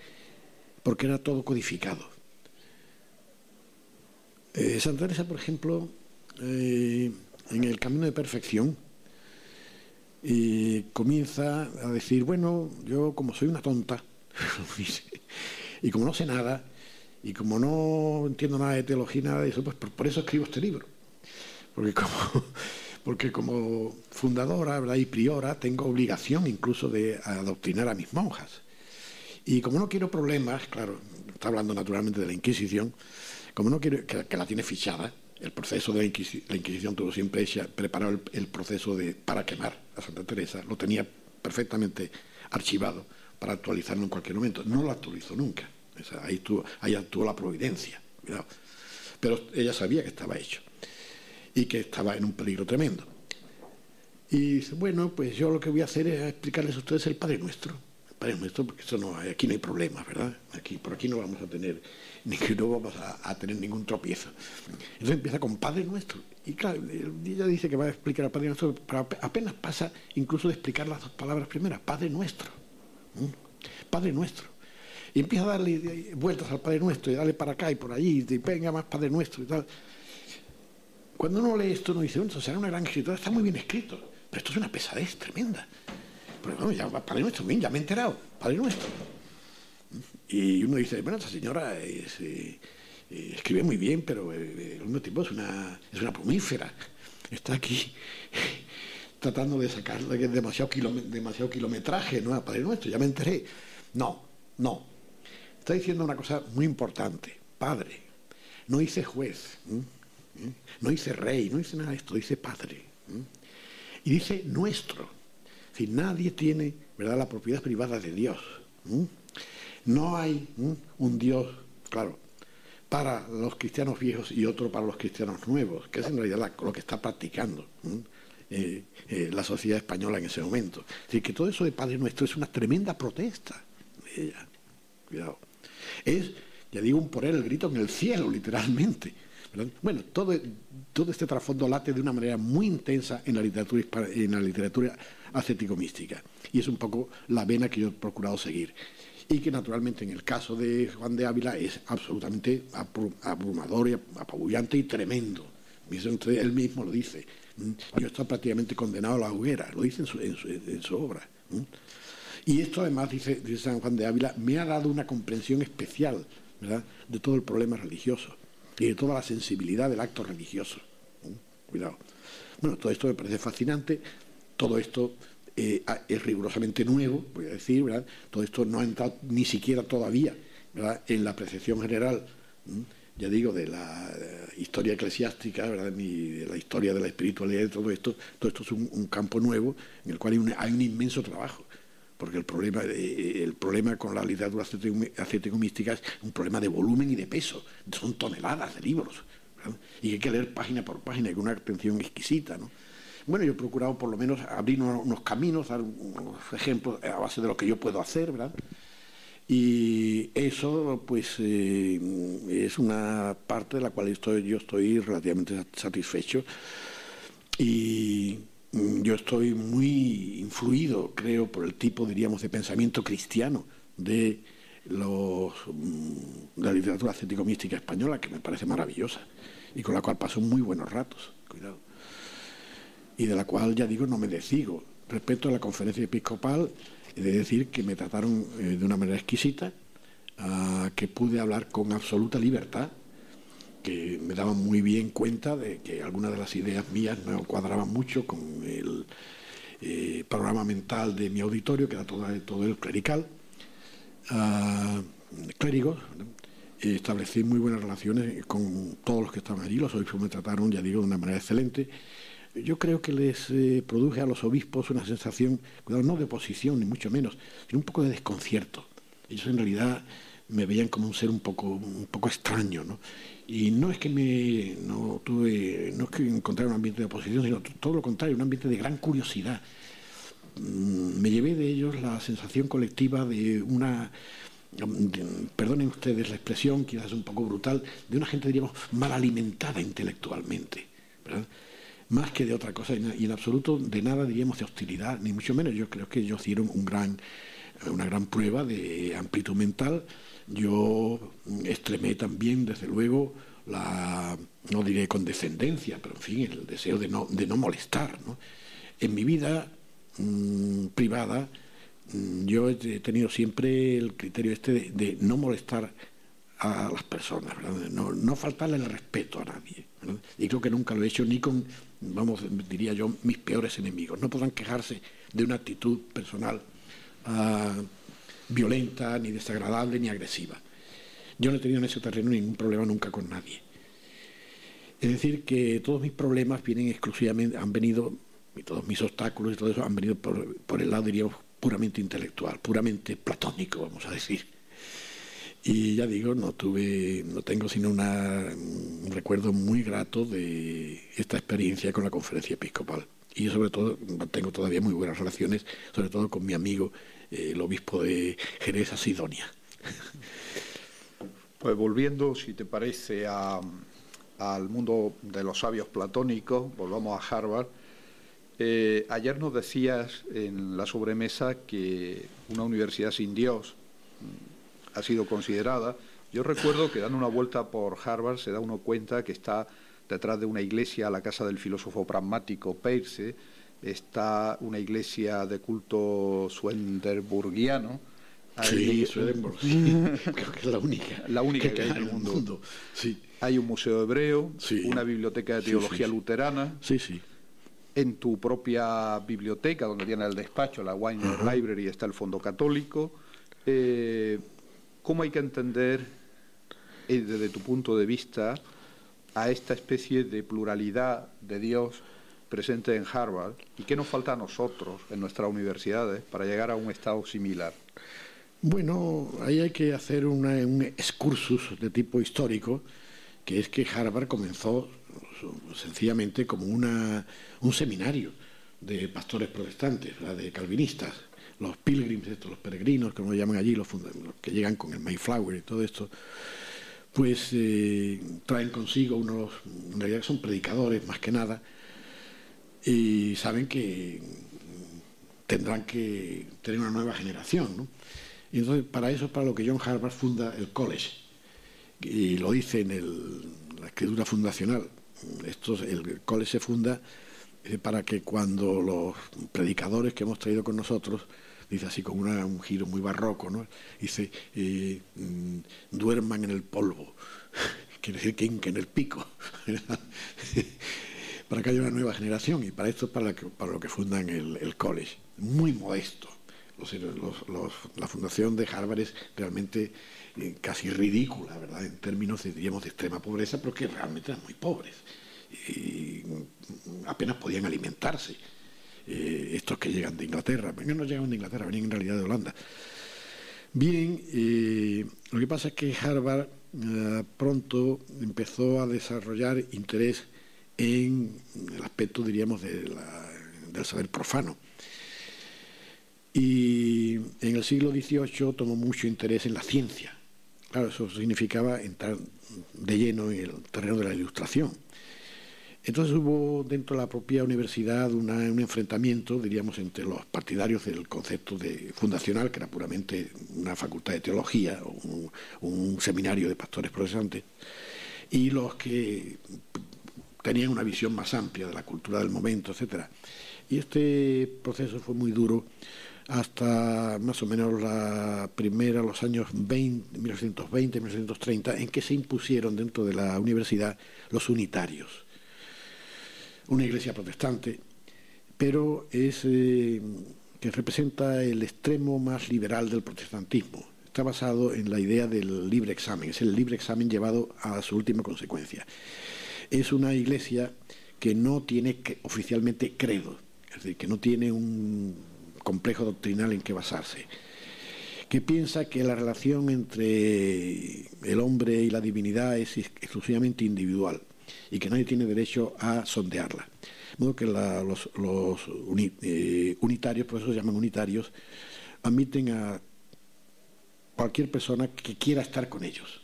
porque era todo codificado. Santa Teresa, por ejemplo, en el camino de perfección, comienza a decir, bueno, yo como soy una tonta, y como no sé nada, y como no entiendo nada de teología, nada de eso, pues por eso escribo este libro. Porque como fundadora, ¿verdad?, y priora, tengo obligación incluso de adoctrinar a mis monjas. Y como no quiero problemas, claro, está hablando naturalmente de la Inquisición, como no quiero, que la tiene fichada, el proceso de la Inquisición tuvo siempre preparado el proceso para quemar a Santa Teresa, lo tenía perfectamente archivado para actualizarlo en cualquier momento. No lo actualizó nunca. O sea, ahí actuó la providencia. Cuidado. Pero ella sabía que estaba hecho y que estaba en un peligro tremendo. Y dice, bueno, pues yo lo que voy a hacer es explicarles a ustedes el Padre Nuestro. Padre Nuestro, porque eso no, aquí no hay problemas, ¿verdad? Por aquí no vamos a tener, no vamos a tener ningún tropiezo. Entonces empieza con Padre Nuestro. Y claro, ella dice que va a explicar al Padre Nuestro, pero apenas pasa incluso de explicar las dos palabras primeras, Padre Nuestro. Padre Nuestro. Y empieza a darle vueltas al Padre Nuestro, y darle para acá y por allí, y venga más Padre Nuestro y tal. Cuando uno lee esto, uno dice, bueno, será una gran escritora, está muy bien escrito, pero esto es una pesadez tremenda. Pero bueno, ya, Padre Nuestro, bien, ya me he enterado, Padre Nuestro. Y uno dice, bueno, esta señora escribe muy bien, pero al mismo tiempo es una plumífera. Está aquí tratando de sacarle demasiado kilometraje, ¿no? A Padre Nuestro, ya me enteré. No. Está diciendo una cosa muy importante. Padre. No dice juez. No dice rey, no dice nada de esto, dice Padre. Y dice nuestro. Es decir, nadie tiene, ¿verdad?, la propiedad privada de Dios. No hay un Dios, claro, para los cristianos viejos y otro para los cristianos nuevos, que es en realidad lo que está practicando la sociedad española en ese momento. Es decir, que todo eso de Padre Nuestro es una tremenda protesta de ella. Cuidado. Es, ya digo, un poner el grito en el cielo, literalmente. ¿Verdad? Bueno, todo este trasfondo late de una manera muy intensa en la literatura ascético-mística. Y es un poco la vena que yo he procurado seguir. Y que naturalmente en el caso de Juan de Ávila es absolutamente abrumador y apabullante y tremendo. Él mismo lo dice. Yo estoy prácticamente condenado a la hoguera, lo dice en su obra. Y esto además, dice San Juan de Ávila, me ha dado una comprensión especial, ¿verdad?, de todo el problema religioso y de toda la sensibilidad del acto religioso. Cuidado. Bueno, todo esto me parece fascinante, todo esto es rigurosamente nuevo, voy a decir, ¿verdad? Todo esto no ha entrado ni siquiera todavía, ¿verdad?, en la percepción general, ya digo, de la historia eclesiástica, ¿verdad?, de la historia de la espiritualidad, de todo esto es un campo nuevo en el cual hay un inmenso trabajo, porque el problema con la literatura ascético-mística es un problema de volumen y de peso, son toneladas de libros, ¿verdad?, y hay que leer página por página con una atención exquisita, ¿no? Bueno, yo he procurado por lo menos abrir unos caminos, dar unos ejemplos a base de lo que yo puedo hacer, ¿verdad? Y eso, pues, es una parte de la cual yo estoy relativamente satisfecho. Y yo estoy muy influido, creo, por el tipo, diríamos, de pensamiento cristiano de la literatura ascético-mística española, que me parece maravillosa y con la cual paso muy buenos ratos, cuidado. Y de la cual, ya digo, no me desdigo. Respecto a la conferencia episcopal, he de decir que me trataron de una manera exquisita, que pude hablar con absoluta libertad, que me daban muy bien cuenta de que algunas de las ideas mías no cuadraban mucho con el panorama mental de mi auditorio, que era todo el clerical, clérigos. Establecí muy buenas relaciones con todos los que estaban allí. Los obispos me trataron, ya digo, de una manera excelente. Yo creo que les produje a los obispos una sensación, cuidado, no de oposición, ni mucho menos, sino un poco de desconcierto. Ellos en realidad me veían como un ser un poco extraño, ¿no? Y no es que no es que encontrara un ambiente de oposición, sino todo lo contrario, un ambiente de gran curiosidad. Me llevé de ellos la sensación colectiva de perdonen ustedes la expresión, quizás un poco brutal, de una gente, diríamos, mal alimentada intelectualmente, ¿verdad?, más que de otra cosa, y en absoluto de nada, diríamos, de hostilidad, ni mucho menos. Yo creo que ellos dieron una gran prueba de amplitud mental. Yo extremé también, desde luego, no diré condescendencia, pero en fin, el deseo de no molestar, ¿no? En mi vida privada, yo he tenido siempre el criterio de no molestar a las personas, ¿verdad?, no faltarle el respeto a nadie, ¿verdad? Y creo que nunca lo he hecho ni con, diría yo, mis peores enemigos. No podrán quejarse de una actitud personal violenta, ni desagradable, ni agresiva. Yo no he tenido en ese terreno ningún problema nunca con nadie. Es decir, que todos mis problemas vienen exclusivamente, han venido, y todos mis obstáculos y todo eso han venido por el lado, diríamos, puramente intelectual, puramente platónico, vamos a decir. Y ya digo, no tengo sino un recuerdo muy grato de esta experiencia con la conferencia episcopal. y sobre todo tengo todavía muy buenas relaciones, sobre todo con mi amigo, el obispo de Jerez, Sidonia. Pues volviendo, si te parece, al mundo de los sabios platónicos, volvamos a Harvard. Ayer nos decías en la sobremesa que una universidad sin Dios ha sido considerada. Yo recuerdo que dando una vuelta por Harvard se da uno cuenta que está detrás de una iglesia, la casa del filósofo pragmático Peirce, está una iglesia de culto swenderburgiano. Sí, Swedenborg, sí. Creo que es la única. La única que hay en el mundo. Sí. Hay un museo hebreo, sí. Una biblioteca de teología luterana. Sí, sí. En tu propia biblioteca, donde tienes el despacho, la Weiner Library, está el Fondo Católico. ¿Cómo hay que entender, desde tu punto de vista, a esta especie de pluralidad de Dios presente en Harvard? ¿Y qué nos falta a nosotros, en nuestras universidades, para llegar a un estado similar? Bueno, ahí hay que hacer un excursus de tipo histórico, que es que Harvard comenzó sencillamente como un seminario de pastores protestantes, de calvinistas, los pilgrims, los peregrinos, como llaman allí, los que llegan con el Mayflower y todo esto, pues traen consigo en realidad son predicadores más que nada, y saben que tendrán que tener una nueva generación, ¿no? Y entonces para eso es para lo que John Harvard funda el college, y lo dice en la escritura fundacional. El college se funda para que cuando los predicadores que hemos traído con nosotros, dice así con un giro muy barroco, ¿no? Dice, duerman en el polvo, quiere decir que hinquen el pico, para que haya una nueva generación, y para esto es para lo que fundan el college, muy modesto. La fundación de Harvard es realmente casi ridícula, ¿verdad?, en términos, diríamos, de extrema pobreza, porque realmente eran muy pobres y apenas podían alimentarse. Estos que llegan de Inglaterra, no llegaban de Inglaterra, venían en realidad de Holanda. Bien, lo que pasa es que Harvard pronto empezó a desarrollar interés en el aspecto, diríamos, del saber profano. Y en el siglo XVIII tomó mucho interés en la ciencia. Claro, eso significaba entrar de lleno en el terreno de la ilustración. Entonces hubo dentro de la propia universidad un enfrentamiento, diríamos, entre los partidarios del concepto fundacional, que era puramente una facultad de teología o un seminario de pastores protestantes, y los que tenían una visión más amplia de la cultura del momento, etc. Y este proceso fue muy duro hasta más o menos los años 1920, 1930, en que se impusieron dentro de la universidad los unitarios. Una iglesia protestante, pero que representa el extremo más liberal del protestantismo. Está basado en la idea del libre examen, es el libre examen llevado a su última consecuencia. Es una iglesia que no tiene oficialmente credo, es decir, que no tiene un complejo doctrinal en que basarse, que piensa que la relación entre el hombre y la divinidad es exclusivamente individual y que nadie tiene derecho a sondearla. De modo que los unitarios, por eso se llaman unitarios, admiten a cualquier persona que quiera estar con ellos.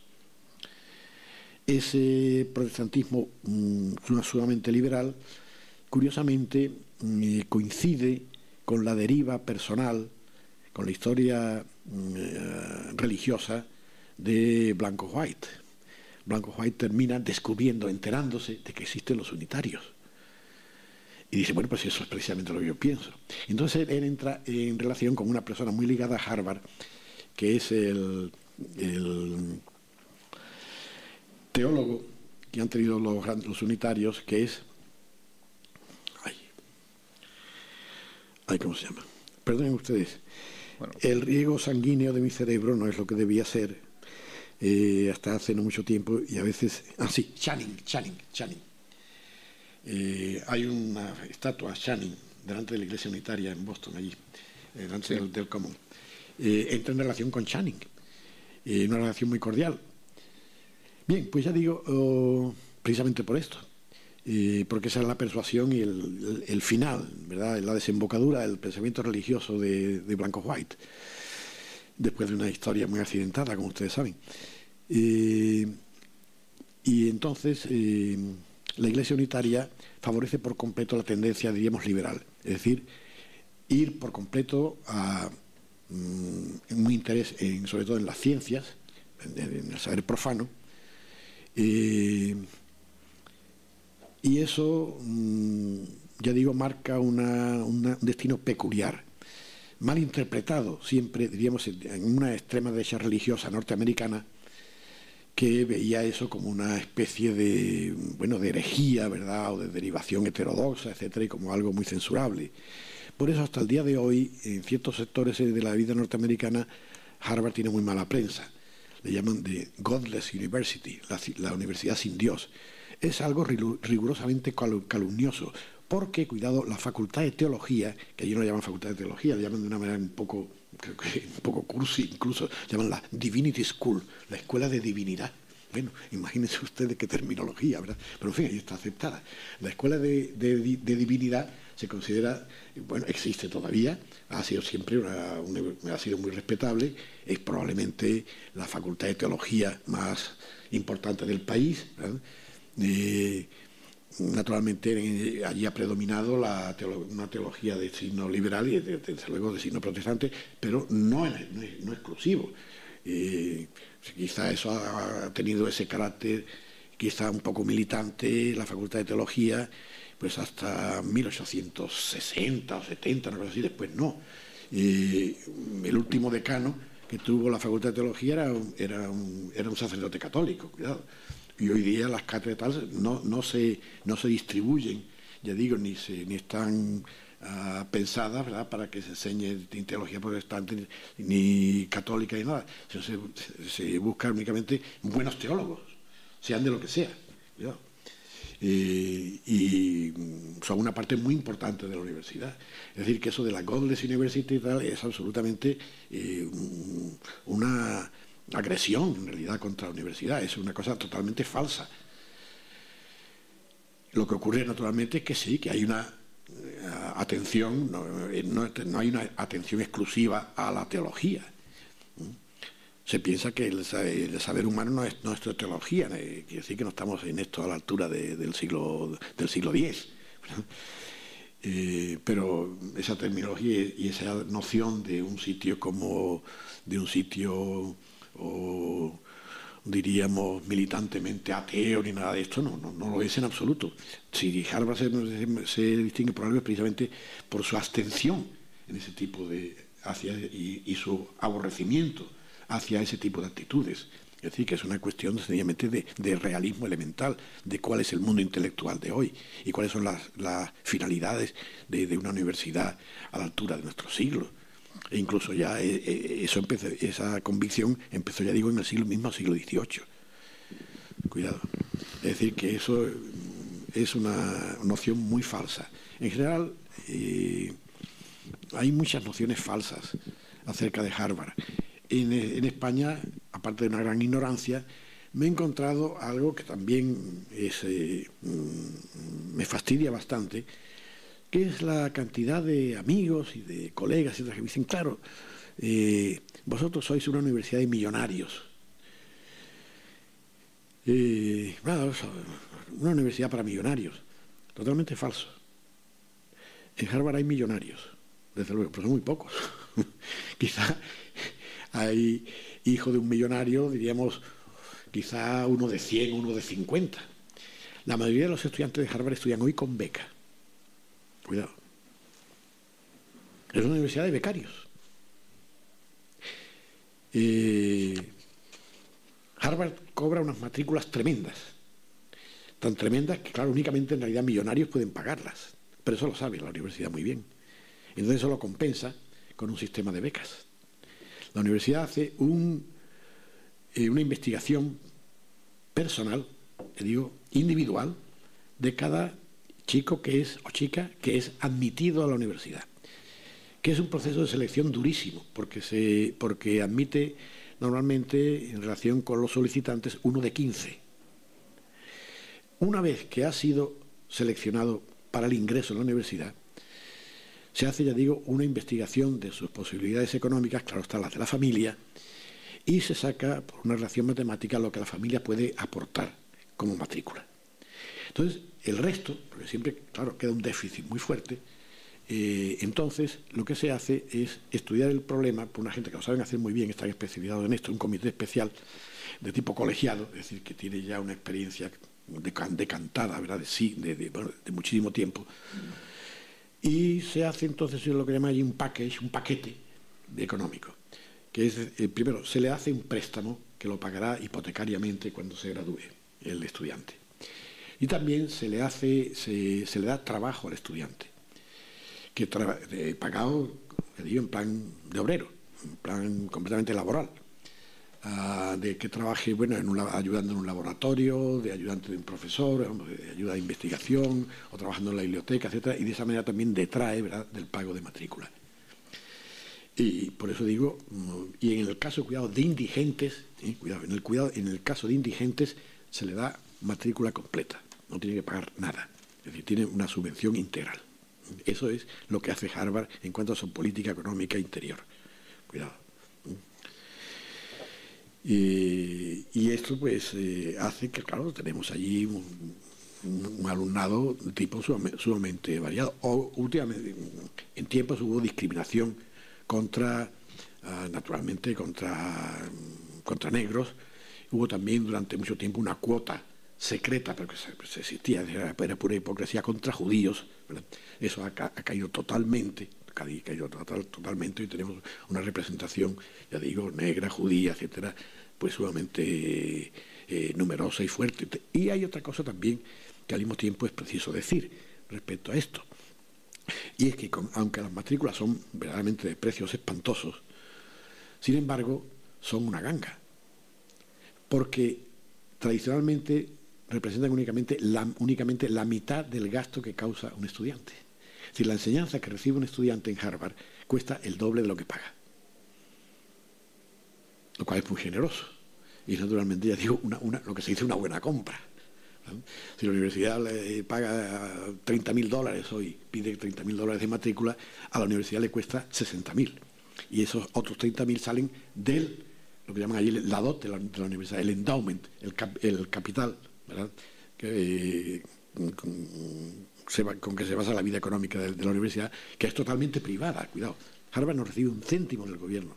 Ese protestantismo sumamente liberal, curiosamente, coincide con la deriva personal, con la historia religiosa de Blanco White. Blanco White termina enterándose de que existen los unitarios. Y dice, bueno, pues eso es precisamente lo que yo pienso. Entonces él entra en relación con una persona muy ligada a Harvard, que es el teólogo que han tenido los unitarios, que es... ¿Cómo se llama? Perdonen ustedes. Bueno. El riego sanguíneo de mi cerebro no es lo que debía ser hasta hace no mucho tiempo, y a veces... sí, Channing. Hay una estatua a Channing delante de la iglesia unitaria en Boston, allí, delante del Common. Entra en relación con Channing, una relación muy cordial. Bien, pues ya digo, precisamente por esto, porque esa es la persuasión y el final, ¿verdad? La desembocadura del pensamiento religioso de Blanco White, después de una historia muy accidentada, como ustedes saben. Y entonces la Iglesia unitaria favorece por completo la tendencia, diríamos, liberal, es decir, ir por completo a un interés sobre todo en las ciencias, en el saber profano, y eso, ya digo, marca un destino peculiar, mal interpretado siempre, diríamos, en una extrema derecha religiosa norteamericana, que veía eso como una especie de, bueno, de herejía, ¿verdad?, o de derivación heterodoxa, etcétera, y como algo muy censurable. Por eso, hasta el día de hoy, en ciertos sectores de la vida norteamericana, Harvard tiene muy mala prensa. Le llaman de Godless University, la universidad sin Dios. Es algo rigurosamente calumnioso, porque, cuidado, la facultad de teología, que allí no la llaman facultad de teología, la llaman de una manera un poco cursi, incluso llaman la Divinity School, la escuela de divinidad. Bueno, imagínense ustedes qué terminología, ¿verdad? Pero en fin, ahí está aceptada. La escuela de divinidad se considera, bueno, existe todavía, ha sido siempre ha sido muy respetable, es probablemente la facultad de teología más importante del país, ¿verdad? Naturalmente allí ha predominado una teología de signo liberal y desde luego de signo protestante, pero no exclusivo. Quizá eso ha tenido ese carácter quizá un poco militante, la facultad de teología, pues hasta 1860 o 70, una cosa así, después no. El último decano que tuvo la facultad de teología era un sacerdote católico, cuidado. Y hoy día las cátedras no se distribuyen, ya digo, ni están pensadas, ¿verdad?, para que se enseñe teología protestante ni católica ni nada. Se busca únicamente buenos teólogos, sean de lo que sea. Cuidado. Y son una parte muy importante de la universidad. Es decir, que eso de la Godless University y tal es absolutamente una agresión, en realidad, contra la universidad. Es una cosa totalmente falsa. Lo que ocurre, naturalmente, es que sí, que hay una atención, no hay una atención exclusiva a la teología. Se piensa que el saber humano no es nuestra teología, quiere decir que no estamos en esto a la altura del siglo X. Pero esa terminología y esa noción de un sitio o diríamos militantemente ateo ni nada de esto, no lo es en absoluto. Si Harvard se distingue probablemente precisamente por su abstención en ese tipo y su aborrecimiento hacia ese tipo de actitudes. Es decir, que es una cuestión sencillamente de realismo elemental, de cuál es el mundo intelectual de hoy y cuáles son las finalidades de una universidad a la altura de nuestro siglo. E incluso ya esa convicción empezó, ya digo, en el mismo siglo XVIII. Cuidado. Es decir, que eso es una noción muy falsa. En general, hay muchas nociones falsas acerca de Harvard. En España, aparte de una gran ignorancia, me he encontrado algo que también me fastidia bastante, que es la cantidad de amigos y de colegas que dicen, claro, vosotros sois una universidad de millonarios. Una universidad para millonarios. Totalmente falso. En Harvard hay millonarios, desde luego, pero son muy pocos. Quizá hay hijo de un millonario, diríamos, quizá uno de 100, uno de 50. La mayoría de los estudiantes de Harvard estudian hoy con beca. Cuidado. Es una universidad de becarios. Harvard cobra unas matrículas tremendas. Tan tremendas que, claro, únicamente en realidad millonarios pueden pagarlas. Pero eso lo sabe la universidad muy bien. Entonces eso lo compensa con un sistema de becas. La universidad hace una investigación personal, individual, de cada chico o chica que es admitido a la universidad, que es un proceso de selección durísimo, porque admite normalmente, en relación con los solicitantes, uno de 15. Una vez que ha sido seleccionado para el ingreso en la universidad, se hace, ya digo, una investigación de sus posibilidades económicas, claro están las de la familia, y se saca por una relación matemática lo que la familia puede aportar como matrícula. Entonces, el resto, porque siempre, claro, queda un déficit muy fuerte, entonces lo que se hace es estudiar el problema por una gente que lo saben hacer muy bien, están especializados en esto, un comité especial de tipo colegiado, es decir, que tiene ya una experiencia decantada, ¿verdad?, de muchísimo tiempo. Y se hace entonces lo que llaman allí un paquete económico, que es, primero, se le hace un préstamo que lo pagará hipotecariamente cuando se gradúe el estudiante. Y también se le da trabajo al estudiante, que pagado, digo, en plan de obrero, en plan completamente laboral, de que trabaje, bueno, ayudando en un laboratorio, de ayudante de un profesor, de ayuda de investigación, o trabajando en la biblioteca, etcétera, y de esa manera también detrae, ¿verdad?, del pago de matrícula. Y por eso digo, y en el caso, cuidado, de indigentes, en el caso de indigentes se le da matrícula completa, no tiene que pagar nada, es decir, tiene una subvención integral. Eso es lo que hace Harvard en cuanto a su política económica interior. Cuidado. Y esto pues hace que, claro, tenemos allí un alumnado de tipo sumamente variado. Últimamente, en tiempos hubo discriminación naturalmente, contra negros. Hubo también durante mucho tiempo una cuota secreta, pero que se existía, era pura hipocresía, contra judíos, ¿verdad? Eso ha caído totalmente, totalmente, y tenemos una representación, ya digo, negra, judía, etcétera, pues sumamente numerosa y fuerte. Y hay otra cosa también que al mismo tiempo es preciso decir respecto a esto, y es que aunque las matrículas son verdaderamente de precios espantosos, sin embargo son una ganga, porque tradicionalmente representan únicamente la mitad del gasto que causa un estudiante. Es decir, la enseñanza que recibe un estudiante en Harvard cuesta el doble de lo que paga, lo cual es muy generoso. Y naturalmente, ya digo, lo que se dice una buena compra. Si la universidad le paga $30.000 hoy, pide $30.000 de matrícula, a la universidad le cuesta 60.000. Y esos otros 30.000 salen del, lo que llaman allí la dote de la universidad, el endowment, el capital, ¿verdad?, con que se basa la vida económica de la universidad, que es totalmente privada. Cuidado, Harvard no recibe un céntimo del gobierno,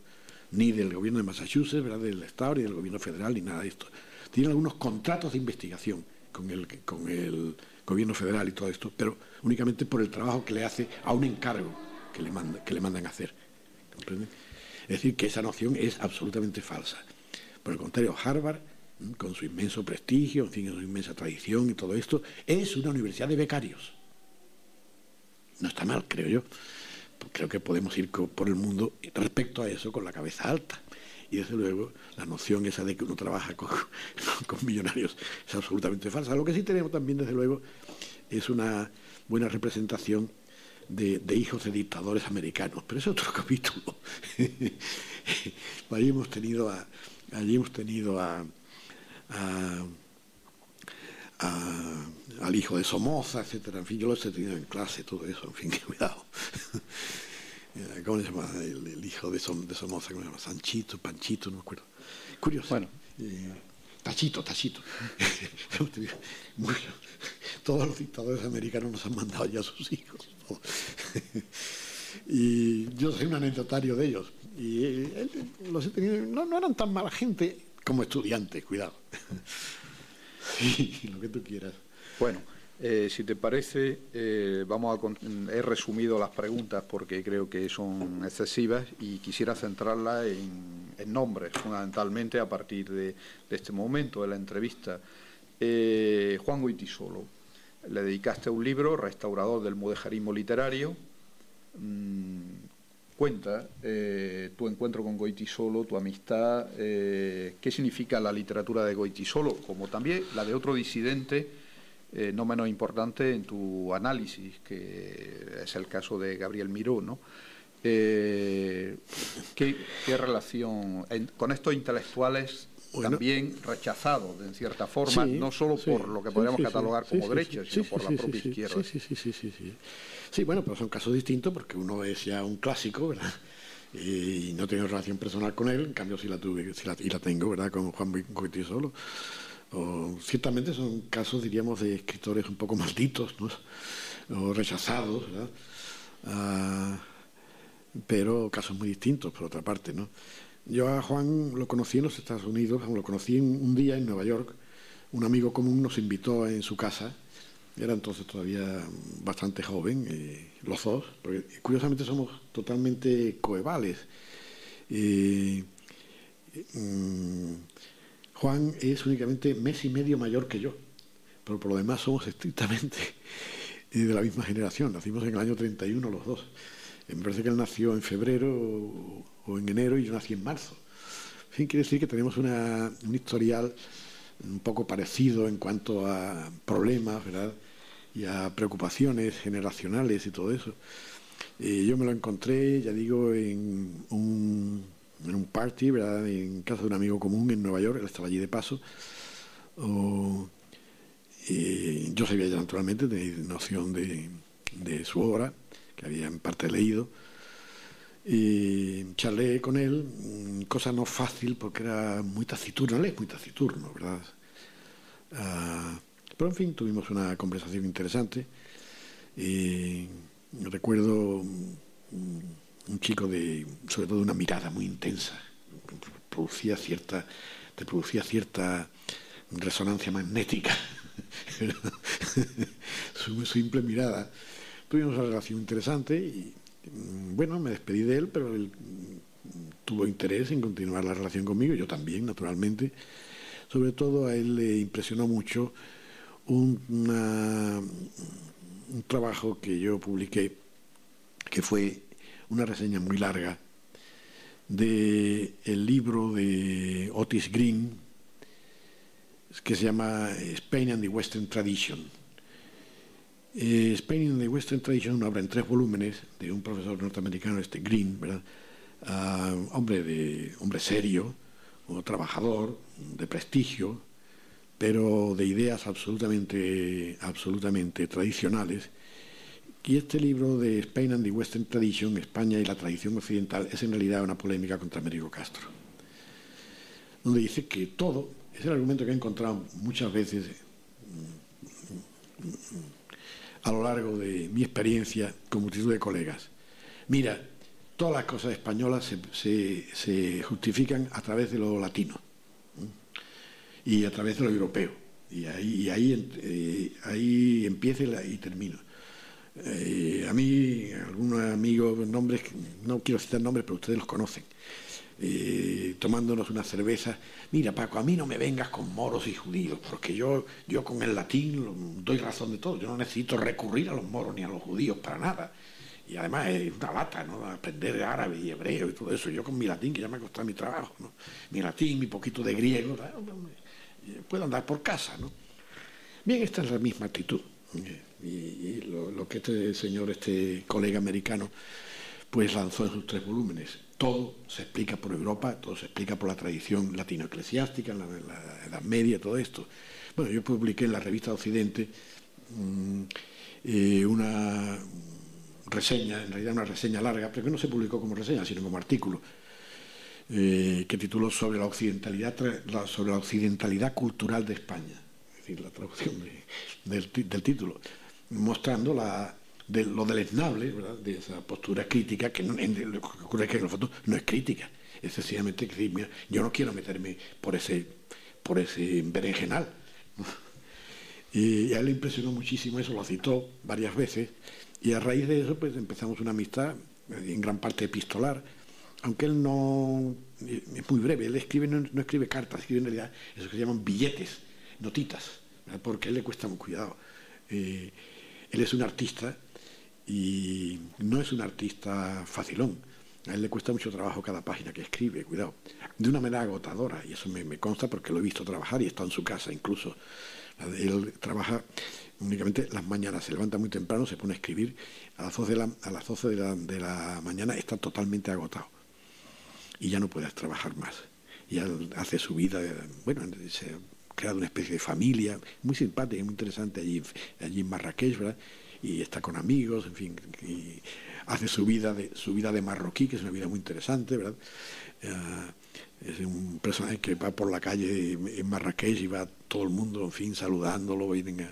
ni del gobierno de Massachusetts, ¿verdad?, del Estado, ni del gobierno federal, ni nada de esto. Tiene algunos contratos de investigación con el gobierno federal y todo esto, pero únicamente por el trabajo que le hace a un encargo que le mandan a hacer. ¿Comprenden? Es decir, que esa noción es absolutamente falsa. Por el contrario, Harvard, con su inmenso prestigio, en fin, su inmensa tradición y todo esto, es una universidad de becarios. No está mal, creo yo. Creo que podemos ir por el mundo respecto a eso con la cabeza alta. Y desde luego la noción esa de que uno trabaja con millonarios es absolutamente falsa. Lo que sí tenemos también, desde luego, es una buena representación de hijos de dictadores americanos, pero es otro capítulo. Allí hemos tenido al hijo de Somoza, etcétera. En fin, yo lo he tenido en clase, todo eso, en fin, cuidado. ¿Cómo se llama el hijo de Somoza? ¿Cómo se llama? Sanchito, Panchito, no me acuerdo. Curioso. Bueno. Tachito. Todos los dictadores americanos nos han mandado ya a sus hijos. Y yo soy un anecdotario de ellos. Y los he tenido, no eran tan mala gente como estudiantes, cuidado. Sí, lo que tú quieras. Bueno, si te parece, he resumido las preguntas porque creo que son excesivas y quisiera centrarlas en nombres, fundamentalmente a partir de este momento de la entrevista. Juan Goytisolo, le dedicaste un libro, Restaurador del mudejarismo literario. Cuenta tu encuentro con Goytisolo, tu amistad, qué significa la literatura de Goytisolo, como también la de otro disidente no menos importante en tu análisis, que es el caso de Gabriel Miró, ¿no? ¿Qué relación con estos intelectuales también rechazados, en cierta forma, no solo por lo que podríamos catalogar como derecha, sino por la propia izquierda. Sí, bueno, pero son casos distintos porque uno es ya un clásico, ¿verdad? Y no tengo relación personal con él, en cambio sí la tuve, y la tengo, ¿verdad?, con Juan Goiti solo. Ciertamente son casos, diríamos, de escritores un poco malditos, ¿no?, o rechazados, ¿verdad? Pero casos muy distintos, por otra parte, ¿no? Yo a Juan lo conocí en los Estados Unidos, lo conocí un día en Nueva York. Un amigo común nos invitó en su casa. Era entonces todavía bastante joven, los dos, porque curiosamente somos totalmente coevales. Juan es únicamente mes y medio mayor que yo, pero por lo demás somos estrictamente de la misma generación. Nacimos en el año 31 los dos. Me parece que él nació en febrero o en enero y yo nací en marzo. En fin, quiere decir que tenemos un historial un poco parecido en cuanto a problemas, ¿verdad?, y a preocupaciones generacionales y todo eso. Yo me lo encontré, ya digo, en un party, ¿verdad?, en casa de un amigo común en Nueva York. Él estaba allí de paso. Yo sabía ya, naturalmente, tenía noción de su obra, que había en parte leído, y charlé con él, cosa no fácil porque era muy taciturno, él es muy taciturno, ¿verdad? Pero en fin, tuvimos una conversación interesante. Recuerdo un chico sobre todo de una mirada muy intensa, te producía cierta resonancia magnética. Su simple mirada. Tuvimos una relación interesante y, bueno, me despedí de él, pero él tuvo interés en continuar la relación conmigo, yo también, naturalmente. Sobre todo a él le impresionó mucho un trabajo que yo publiqué, que fue una reseña muy larga del libro de Otis Green, que se llama Spain and the Western Tradition. Spain and the Western Tradition, una obra en 3 volúmenes de un profesor norteamericano, Green, ¿verdad? Hombre serio, o trabajador, de prestigio, pero de ideas absolutamente tradicionales. Y este libro de Spain and the Western Tradition, España y la tradición occidental, es en realidad una polémica contra Américo Castro, donde dice que todo, es el argumento que he encontrado muchas veces a lo largo de mi experiencia con multitud de colegas. Mira, todas las cosas españolas se justifican a través de lo latino, ¿eh?, y a través de lo europeo. Y ahí empieza y termino. A mí, algunos amigos, nombres, no quiero citar nombres, pero ustedes los conocen, tomándonos una cerveza. Mira, Paco, a mí no me vengas con moros y judíos, porque yo con el latín doy razón de todo. Yo no necesito recurrir a los moros ni a los judíos para nada. Y además es una lata, ¿no?, aprender árabe y hebreo y todo eso. Yo con mi latín, que ya me ha costado mi trabajo, ¿no?, mi latín, mi poquito de griego, puedo andar por casa, ¿no? Bien, esta es la misma actitud. Y lo que este colega americano, pues lanzó en sus 3 volúmenes. Todo se explica por Europa, todo se explica por la tradición latino-eclesiástica, en la Edad Media, todo esto. Bueno, yo publiqué en la revista Occidente una reseña, en realidad una reseña larga, pero que no se publicó como reseña, sino como artículo, que tituló sobre la occidentalidad cultural de España. Es decir, la traducción del título, mostrando lo deleznable, ¿verdad?, de esa postura crítica, que lo que ocurre es que en el fondo no es crítica, es sencillamente que decir, mira, yo no quiero meterme por ese berenjenal, ¿no? Y a él le impresionó muchísimo eso, lo citó varias veces, y a raíz de eso pues empezamos una amistad, en gran parte epistolar, aunque él no es muy breve, él escribe, no escribe cartas, escribe en realidad eso que se llaman billetes, notitas, ¿verdad?, porque a él le cuesta mucho cuidado. Él es un artista y no es un artista facilón. A él le cuesta mucho trabajo cada página que escribe, cuidado, de una manera agotadora, y eso me consta porque lo he visto trabajar y está en su casa incluso. Él trabaja únicamente las mañanas, se levanta muy temprano, se pone a escribir, a las 12 de la mañana está totalmente agotado y ya no puede trabajar más. y él hace su vida, bueno, se ha creado una especie de familia muy simpática y muy interesante allí en Marrakech, ¿verdad? Y está con amigos, en fin, y hace su vida de marroquí, que es una vida muy interesante, ¿verdad? Es un personaje que va por la calle en Marrakech y va todo el mundo, en fin, saludándolo, vienen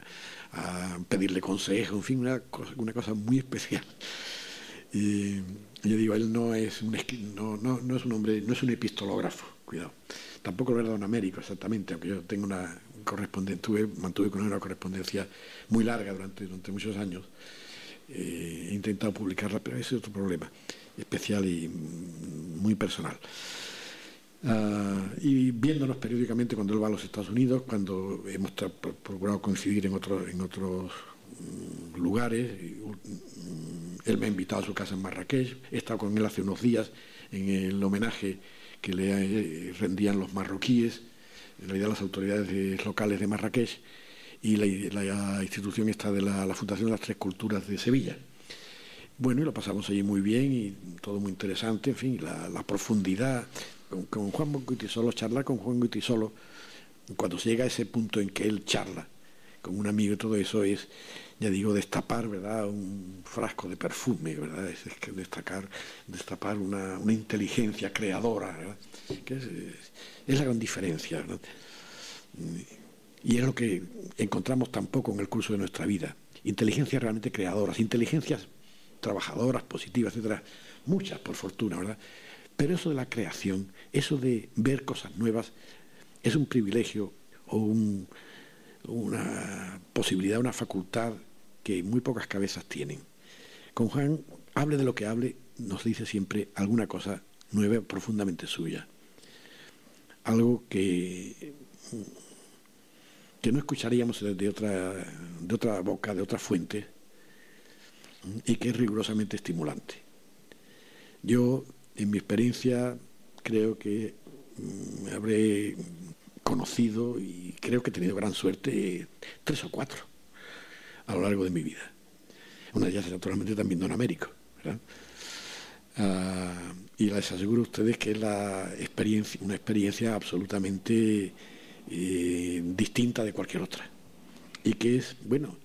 a pedirle consejo, en fin, una cosa muy especial. Y yo digo, él no es un hombre, no es un epistológrafo, cuidado. Tampoco lo era don Américo, exactamente, aunque yo tengo una correspondencia, mantuve con él una correspondencia muy larga durante muchos años. He intentado publicarla, pero ese es otro problema especial y muy personal. Y viéndonos periódicamente cuando él va a los Estados Unidos, cuando hemos procurado coincidir en otros lugares. Él me ha invitado a su casa en Marrakech, he estado con él hace unos días en el homenaje que le rendían los marroquíes, en realidad las autoridades locales de Marrakech, y la institución esta de la Fundación de las Tres Culturas de Sevilla. Bueno, y lo pasamos allí muy bien y todo muy interesante, en fin, la profundidad. Con Juan Goytisolo, charlar con Juan Goytisolo, cuando se llega a ese punto en que él charla con un amigo y todo eso, es, ya digo, destapar, ¿verdad?, un frasco de perfume, ¿verdad? Es que destapar una inteligencia creadora, ¿verdad? Que es la gran diferencia, ¿verdad? Y es lo que encontramos tampoco en el curso de nuestra vida. Inteligencias realmente creadoras, inteligencias trabajadoras, positivas, etcétera, muchas, por fortuna, ¿verdad? Pero eso de la creación, eso de ver cosas nuevas, es un privilegio o una posibilidad, una facultad que muy pocas cabezas tienen. Con Juan, hable de lo que hable, nos dice siempre alguna cosa nueva, profundamente suya. Algo que no escucharíamos de otra boca, de otra fuente, y que es rigurosamente estimulante. Yo, en mi experiencia, creo que habré conocido y creo que he tenido gran suerte 3 o 4 a lo largo de mi vida. Una de ellas, naturalmente, también don Américo, ¿verdad? Y les aseguro a ustedes que es una experiencia absolutamente distinta de cualquier otra. Y que es, bueno,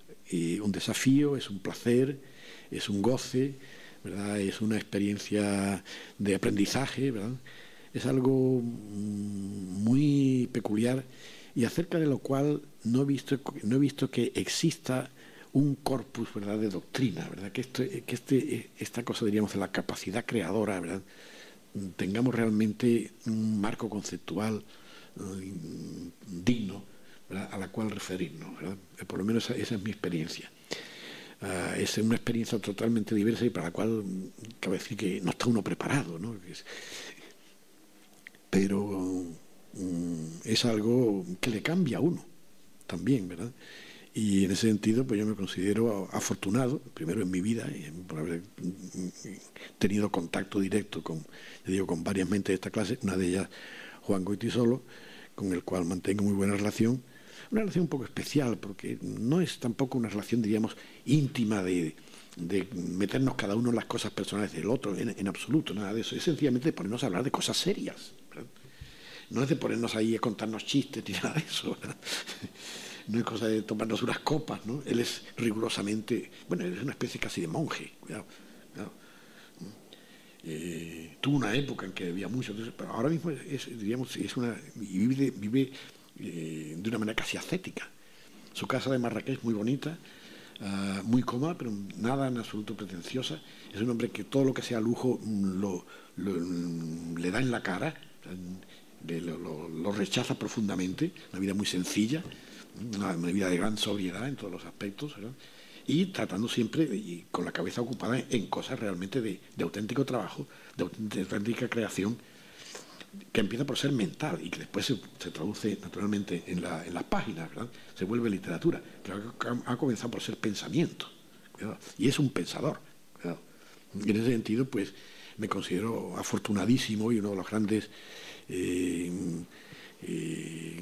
un desafío, es un placer, es un goce, ¿verdad? Es una experiencia de aprendizaje, ¿verdad? Es algo muy peculiar y acerca de lo cual no he visto que exista un corpus, ¿verdad?, de doctrina, ¿verdad? Que esta cosa, diríamos, de la capacidad creadora, ¿verdad?, tengamos realmente un marco conceptual digno, ¿verdad?, a la cual referirnos, ¿verdad? Por lo menos esa es mi experiencia. Es una experiencia totalmente diversa y para la cual cabe decir que no está uno preparado, ¿no? Pero es algo que le cambia a uno también, ¿verdad? Y en ese sentido, pues yo me considero afortunado, primero en mi vida, por haber tenido contacto directo con varias mentes de esta clase, una de ellas Juan Goytisolo, con el cual mantengo muy buena relación. Una relación un poco especial, porque no es tampoco una relación, diríamos, íntima de meternos cada uno en las cosas personales del otro, en absoluto, nada de eso. Es sencillamente de ponernos a hablar de cosas serias, ¿verdad? No es de ponernos ahí a contarnos chistes ni nada de eso, ¿verdad? No es cosa de tomarnos unas copas, ¿no? Él es rigurosamente, bueno, él es una especie casi de monje, cuidado. Tuvo una época en que había mucho, pero ahora mismo vive de una manera casi ascética. Su casa de Marrakech es muy bonita, muy cómoda, pero nada en absoluto pretenciosa. Es un hombre que todo lo que sea lujo le da en la cara, lo rechaza profundamente. Una vida muy sencilla, una vida de gran sobriedad en todos los aspectos, ¿verdad? Y tratando siempre, y con la cabeza ocupada en cosas realmente de auténtico trabajo, de auténtica creación, que empieza por ser mental y que después se traduce naturalmente en las páginas, ¿verdad? Se vuelve literatura, pero ha comenzado por ser pensamiento, cuidado, y es un pensador, cuidado. En ese sentido, pues me considero afortunadísimo, y uno de los grandes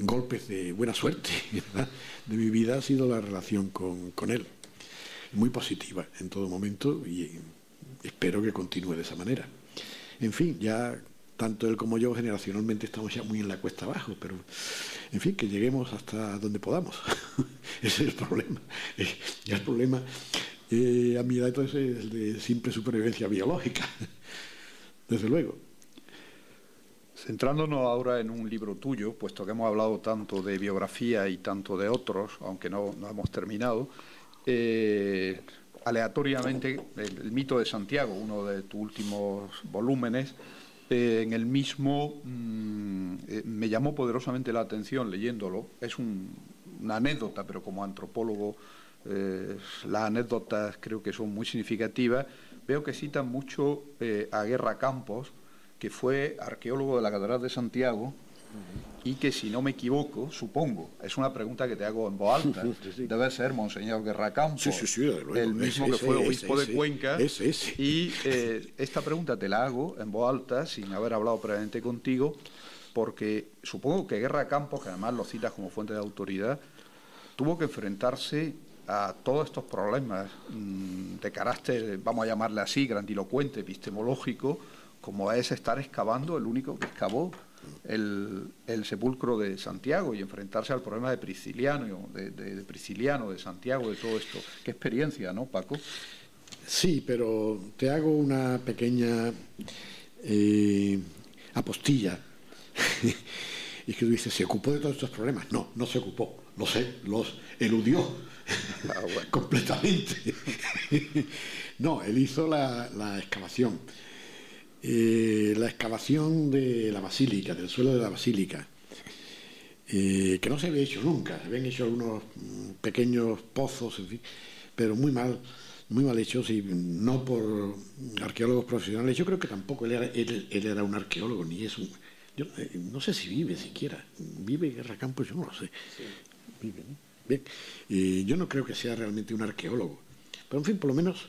golpes de buena suerte, ¿verdad?, de mi vida ha sido la relación con él, muy positiva en todo momento, y espero que continúe de esa manera. En fin, ya tanto él como yo generacionalmente estamos ya muy en la cuesta abajo, pero en fin, que lleguemos hasta donde podamos. Ese es el problema. Ya el problema a mi edad entonces es de simple supervivencia biológica, desde luego. Centrándonos ahora en un libro tuyo, puesto que hemos hablado tanto de biografía y tanto de otros, aunque no hemos terminado, aleatoriamente, el mito de Santiago, uno de tus últimos volúmenes, en el mismo me llamó poderosamente la atención leyéndolo. Es una anécdota, pero como antropólogo las anécdotas creo que son muy significativas. Veo que citan mucho a Guerra Campos, que fue arqueólogo de la Catedral de Santiago, y que, si no me equivoco, supongo, es una pregunta que te hago en voz alta, debe ser Monseñor Guerra Campos, el mismo que fue obispo de Cuenca, y esta pregunta te la hago en voz alta, sin haber hablado previamente contigo, porque supongo que Guerra Campos, que además lo citas como fuente de autoridad, tuvo que enfrentarse a todos estos problemas de carácter, vamos a llamarle así, grandilocuente, epistemológico, como es estar excavando, el único que excavó el sepulcro de Santiago, y enfrentarse al problema de Prisciliano, de Santiago, de todo esto. Qué experiencia, ¿no, Paco? Sí, pero te hago una pequeña apostilla. Y que tú dices, ¿se ocupó de todos estos problemas? No, no se ocupó. Lo sé, los eludió bueno. Completamente. No, él hizo la excavación. La excavación de la basílica, del suelo de la basílica, que no se había hecho nunca. Se habían hecho algunos pequeños pozos, en fin, pero muy mal hechos, y no por arqueólogos profesionales. Yo creo que tampoco él era un arqueólogo, ni es un... Yo no sé si vive siquiera. ¿Vive Guerra Campos? Yo no lo sé. Sí. Vive, ¿no? Bien. Yo no creo que sea realmente un arqueólogo. Pero, en fin, por lo menos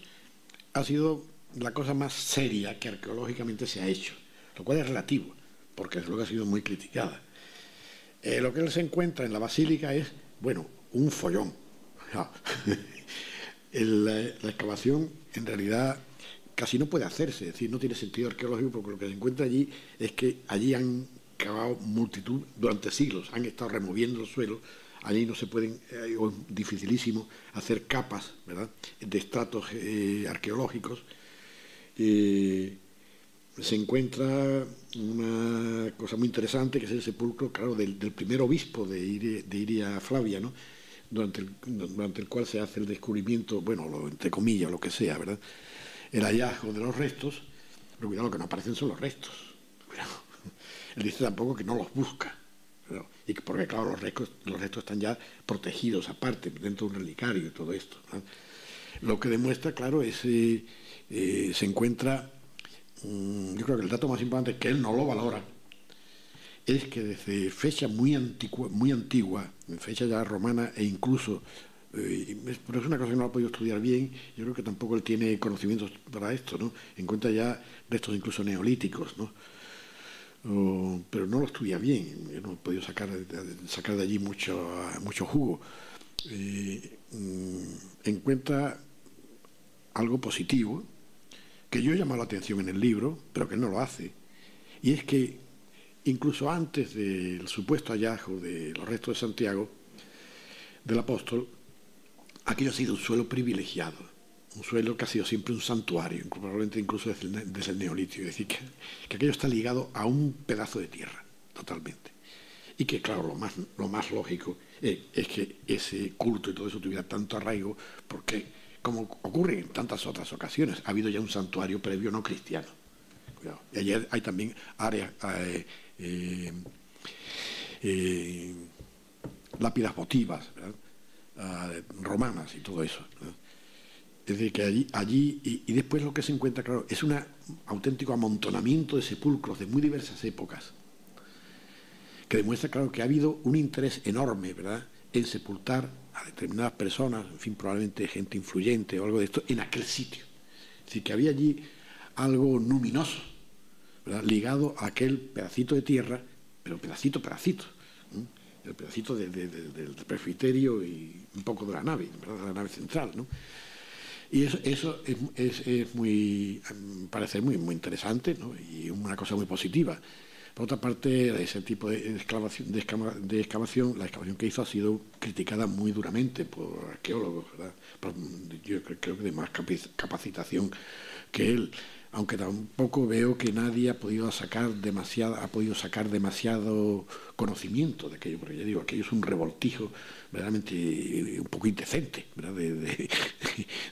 ha sido la cosa más seria que arqueológicamente se ha hecho, lo cual es relativo, porque es lo que ha sido muy criticada. Lo que él se encuentra en la basílica es, bueno, un follón. La excavación, en realidad, casi no puede hacerse, es decir, no tiene sentido arqueológico, porque lo que se encuentra allí es que allí han cavado multitud, durante siglos, han estado removiendo el suelo. Allí no se pueden, es dificilísimo hacer capas, ¿verdad?, de estratos arqueológicos. Se encuentra una cosa muy interesante, que es el sepulcro, claro, del primer obispo de Iria Flavia, ¿no?, durante el cual se hace el descubrimiento, bueno, entre comillas, lo que sea, ¿verdad?, el hallazgo de los restos. Pero cuidado, lo que no aparecen son los restos. Cuidado. Él dice tampoco que no los busca, y porque, claro, los restos están ya protegidos aparte, dentro de un relicario y todo esto, ¿no? Lo que demuestra, claro, es se encuentra, yo creo que el dato más importante, que él no lo valora, es que desde fecha muy antigua, fecha ya romana, e incluso, pero es una cosa que no ha podido estudiar bien, yo creo que tampoco él tiene conocimientos para esto, ¿no?, encuentra ya restos incluso neolíticos, ¿no?, pero no lo estudia bien. Yo no he podido sacar de allí mucho jugo. Encuentra algo positivo, que yo he llamado la atención en el libro, pero que él no lo hace, y es que incluso antes del supuesto hallazgo de los restos de Santiago, del apóstol, aquello ha sido un suelo privilegiado, un suelo que ha sido siempre un santuario, probablemente incluso desde el Neolítico. Es decir, que aquello está ligado a un pedazo de tierra, totalmente. Y que, claro, lo más lógico es que ese culto y todo eso tuviera tanto arraigo, porque, como ocurre en tantas otras ocasiones, ha habido ya un santuario previo no cristiano. Cuidado. Y allí hay también áreas, lápidas votivas, ¿verdad?, romanas y todo eso, ¿verdad? Es decir, que allí y después lo que se encuentra, claro, es un auténtico amontonamiento de sepulcros de muy diversas épocas, que demuestra, claro, que ha habido un interés enorme, ¿verdad?, en sepultar a determinadas personas, en fin, probablemente gente influyente o algo de esto, en aquel sitio. Es decir, que había allí algo luminoso, ¿verdad?, ligado a aquel pedacito de tierra, pero pedacito, ¿no?, el pedacito del presbiterio y un poco de la nave, ¿verdad?, de la nave central, ¿no? Y eso es muy, parece muy interesante, ¿no? Y una cosa muy positiva. Por otra parte, ese tipo de excavación, la excavación que hizo ha sido criticada muy duramente por arqueólogos, ¿verdad? Yo creo que de más capacitación que él, aunque tampoco veo que nadie ha podido sacar demasiado conocimiento de aquello, porque ya digo, aquello es un revoltijo verdaderamente un poco indecente, ¿verdad?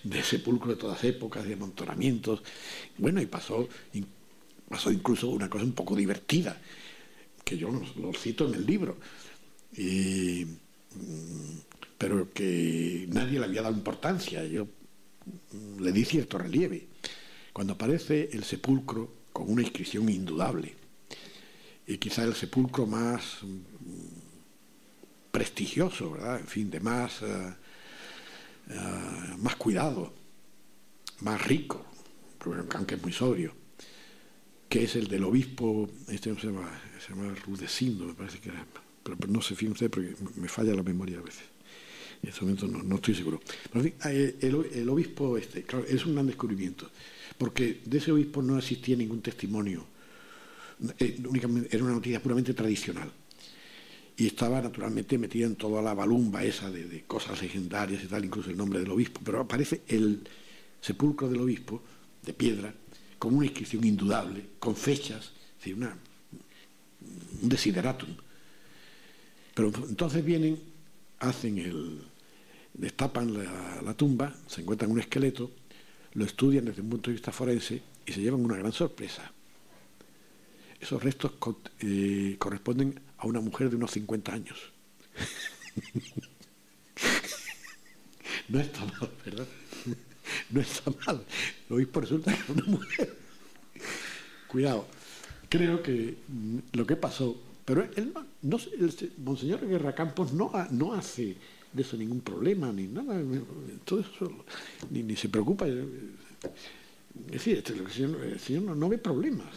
De sepulcro de todas épocas, de amontonamientos. Bueno, y pasó incluso una cosa un poco divertida, que yo lo cito en el libro, pero que nadie le había dado importancia. Yo le di cierto relieve. Cuando aparece el sepulcro con una inscripción indudable, y quizá el sepulcro más prestigioso, ¿verdad? En fin, de más cuidado, más rico, aunque es muy sobrio, que es el del obispo, se llama Rudecindo, me parece que era, pero no sé, fíjense, porque me falla la memoria a veces. En este momento no estoy seguro. Pero, en fin, el obispo claro, es un gran descubrimiento, porque de ese obispo no existía ningún testimonio, únicamente era una noticia puramente tradicional. Y estaba naturalmente metida en toda la balumba esa de cosas legendarias y tal, incluso el nombre del obispo. Pero aparece el sepulcro del obispo, de piedra, con una inscripción indudable, con fechas, es decir, un desideratum. Pero entonces vienen, destapan la tumba, se encuentran un esqueleto, lo estudian desde un punto de vista forense y se llevan una gran sorpresa. Esos restos corresponden a una mujer de unos 50 años. No está mal, ¿verdad? No está mal. Lo obispo resulta que es una mujer. Cuidado. Creo que lo que pasó... Pero el Monseñor Guerra Campos no hace de eso ningún problema, ni nada. Todo eso, ni se preocupa. Es decir, el señor no ve problemas.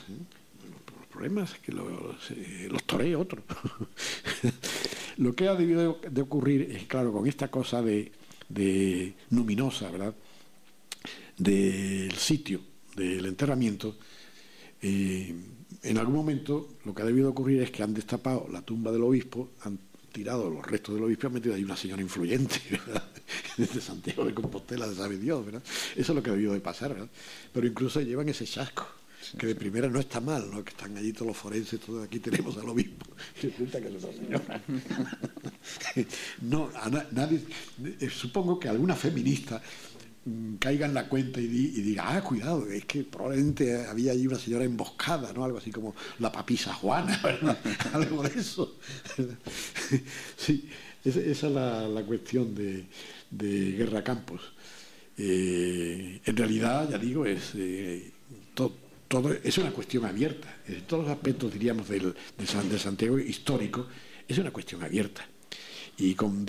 Los problemas es que los toree otro. Lo que ha debido de ocurrir es, claro, con esta cosa de luminosa, ¿verdad?, del sitio, del enterramiento, en algún momento lo que ha debido ocurrir es que han destapado la tumba del obispo, han tirado los restos del obispo y han metido ahí una señora influyente, ¿verdad?, de Santiago de Compostela, de sabe Dios, ¿verdad? Eso es lo que ha debido de pasar, ¿verdad? Pero incluso llevan ese chasco, que de primera no está mal, ¿no? Que están allí todos los forenses, todos aquí tenemos al obispo, y resulta que es esa señora. No, nadie, supongo que alguna feminista caiga en la cuenta y diga, cuidado, es que probablemente había allí una señora emboscada, ¿no? Algo así como la papisa Juana, ¿verdad? Algo de eso. Sí, esa es la cuestión de Guerra Campos. En realidad, ya digo, todo es una cuestión abierta. Todos los aspectos, diríamos, de Santiago histórico es una cuestión abierta y con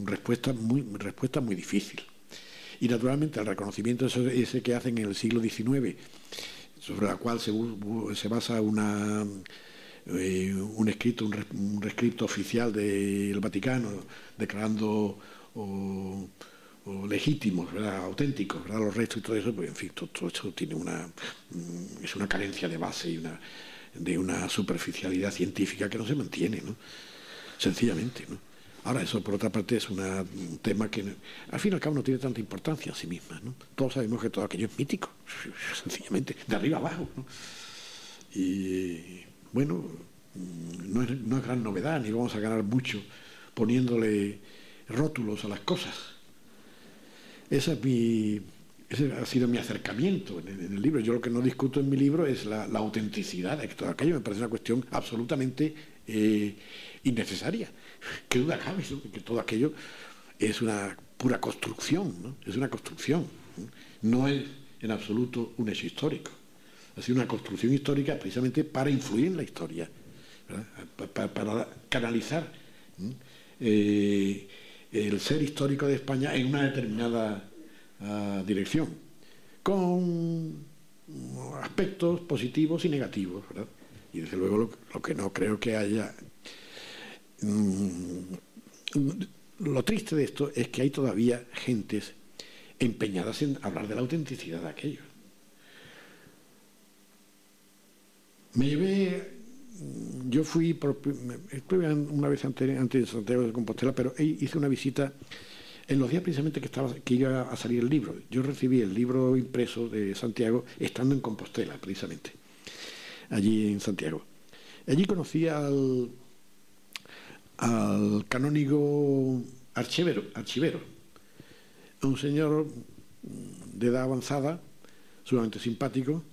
respuesta muy difícil. Y naturalmente el reconocimiento ese que hacen en el siglo XIX, sobre la cual se basa un rescripto oficial del Vaticano declarando legítimos, ¿verdad?, auténticos, ¿verdad?, los restos y todo eso, pues en fin, todo esto tiene es una carencia de base y de una superficialidad científica que no se mantiene, ¿no? Sencillamente, ¿no? Ahora, eso por otra parte es un tema que al fin y al cabo no tiene tanta importancia a sí misma, ¿no? Todos sabemos que todo aquello es mítico, sencillamente, de arriba abajo, ¿no? Y bueno, no es gran novedad, ni vamos a ganar mucho poniéndole rótulos a las cosas. Ese ha sido mi acercamiento en el libro. Yo lo que no discuto en mi libro es la autenticidad de todo aquello. Me parece una cuestión absolutamente innecesaria. ¿Qué duda cabe? Que todo aquello es una pura construcción, ¿no? Es una construcción. No es en absoluto un hecho histórico. Ha sido una construcción histórica precisamente para influir en la historia, ¿verdad?, para canalizar el ser histórico de España en una determinada dirección, con aspectos positivos y negativos, ¿verdad? Y desde luego lo que no creo que haya... Lo triste de esto es que hay todavía gentes empeñadas en hablar de la autenticidad de aquello. Yo estuve una vez antes de Santiago de Compostela, pero hice una visita en los días precisamente que iba a salir el libro. Yo recibí el libro impreso de Santiago estando en Compostela, precisamente, allí en Santiago. Allí conocí al canónigo Archivero, un señor de edad avanzada, sumamente simpático,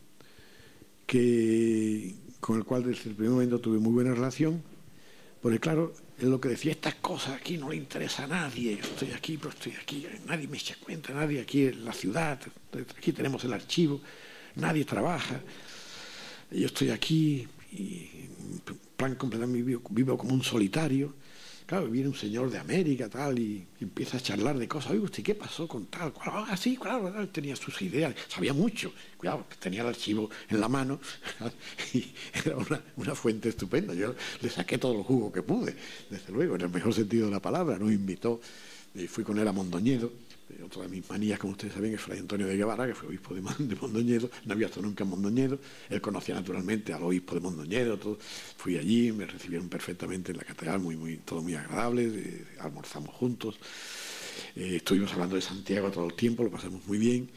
con el cual desde el primer momento tuve muy buena relación, porque claro, él lo que decía, estas cosas aquí no le interesa a nadie, yo estoy aquí, pero estoy aquí, nadie me echa cuenta, nadie aquí en la ciudad, aquí tenemos el archivo, nadie trabaja, yo estoy aquí y en plan completamente vivo como un solitario. Claro, viene un señor de América, tal, y empieza a charlar de cosas. Oye, ¿usted qué pasó con tal? Ah, sí, claro, él tenía sus ideas, sabía mucho. Cuidado, tenía el archivo en la mano y era una fuente estupenda. Yo le saqué todo el jugo que pude, desde luego, en el mejor sentido de la palabra. Nos invitó, fui con él a Mondoñedo. Otra de mis manías, como ustedes saben, es Fray Antonio de Guevara, que fue obispo de Mondoñedo. No había estado nunca en Mondoñedo. Él conocía naturalmente al obispo de Mondoñedo. Todo. Fui allí, me recibieron perfectamente en la catedral, todo muy agradable. Almorzamos juntos. Estuvimos hablando de Santiago todo el tiempo, lo pasamos muy bien.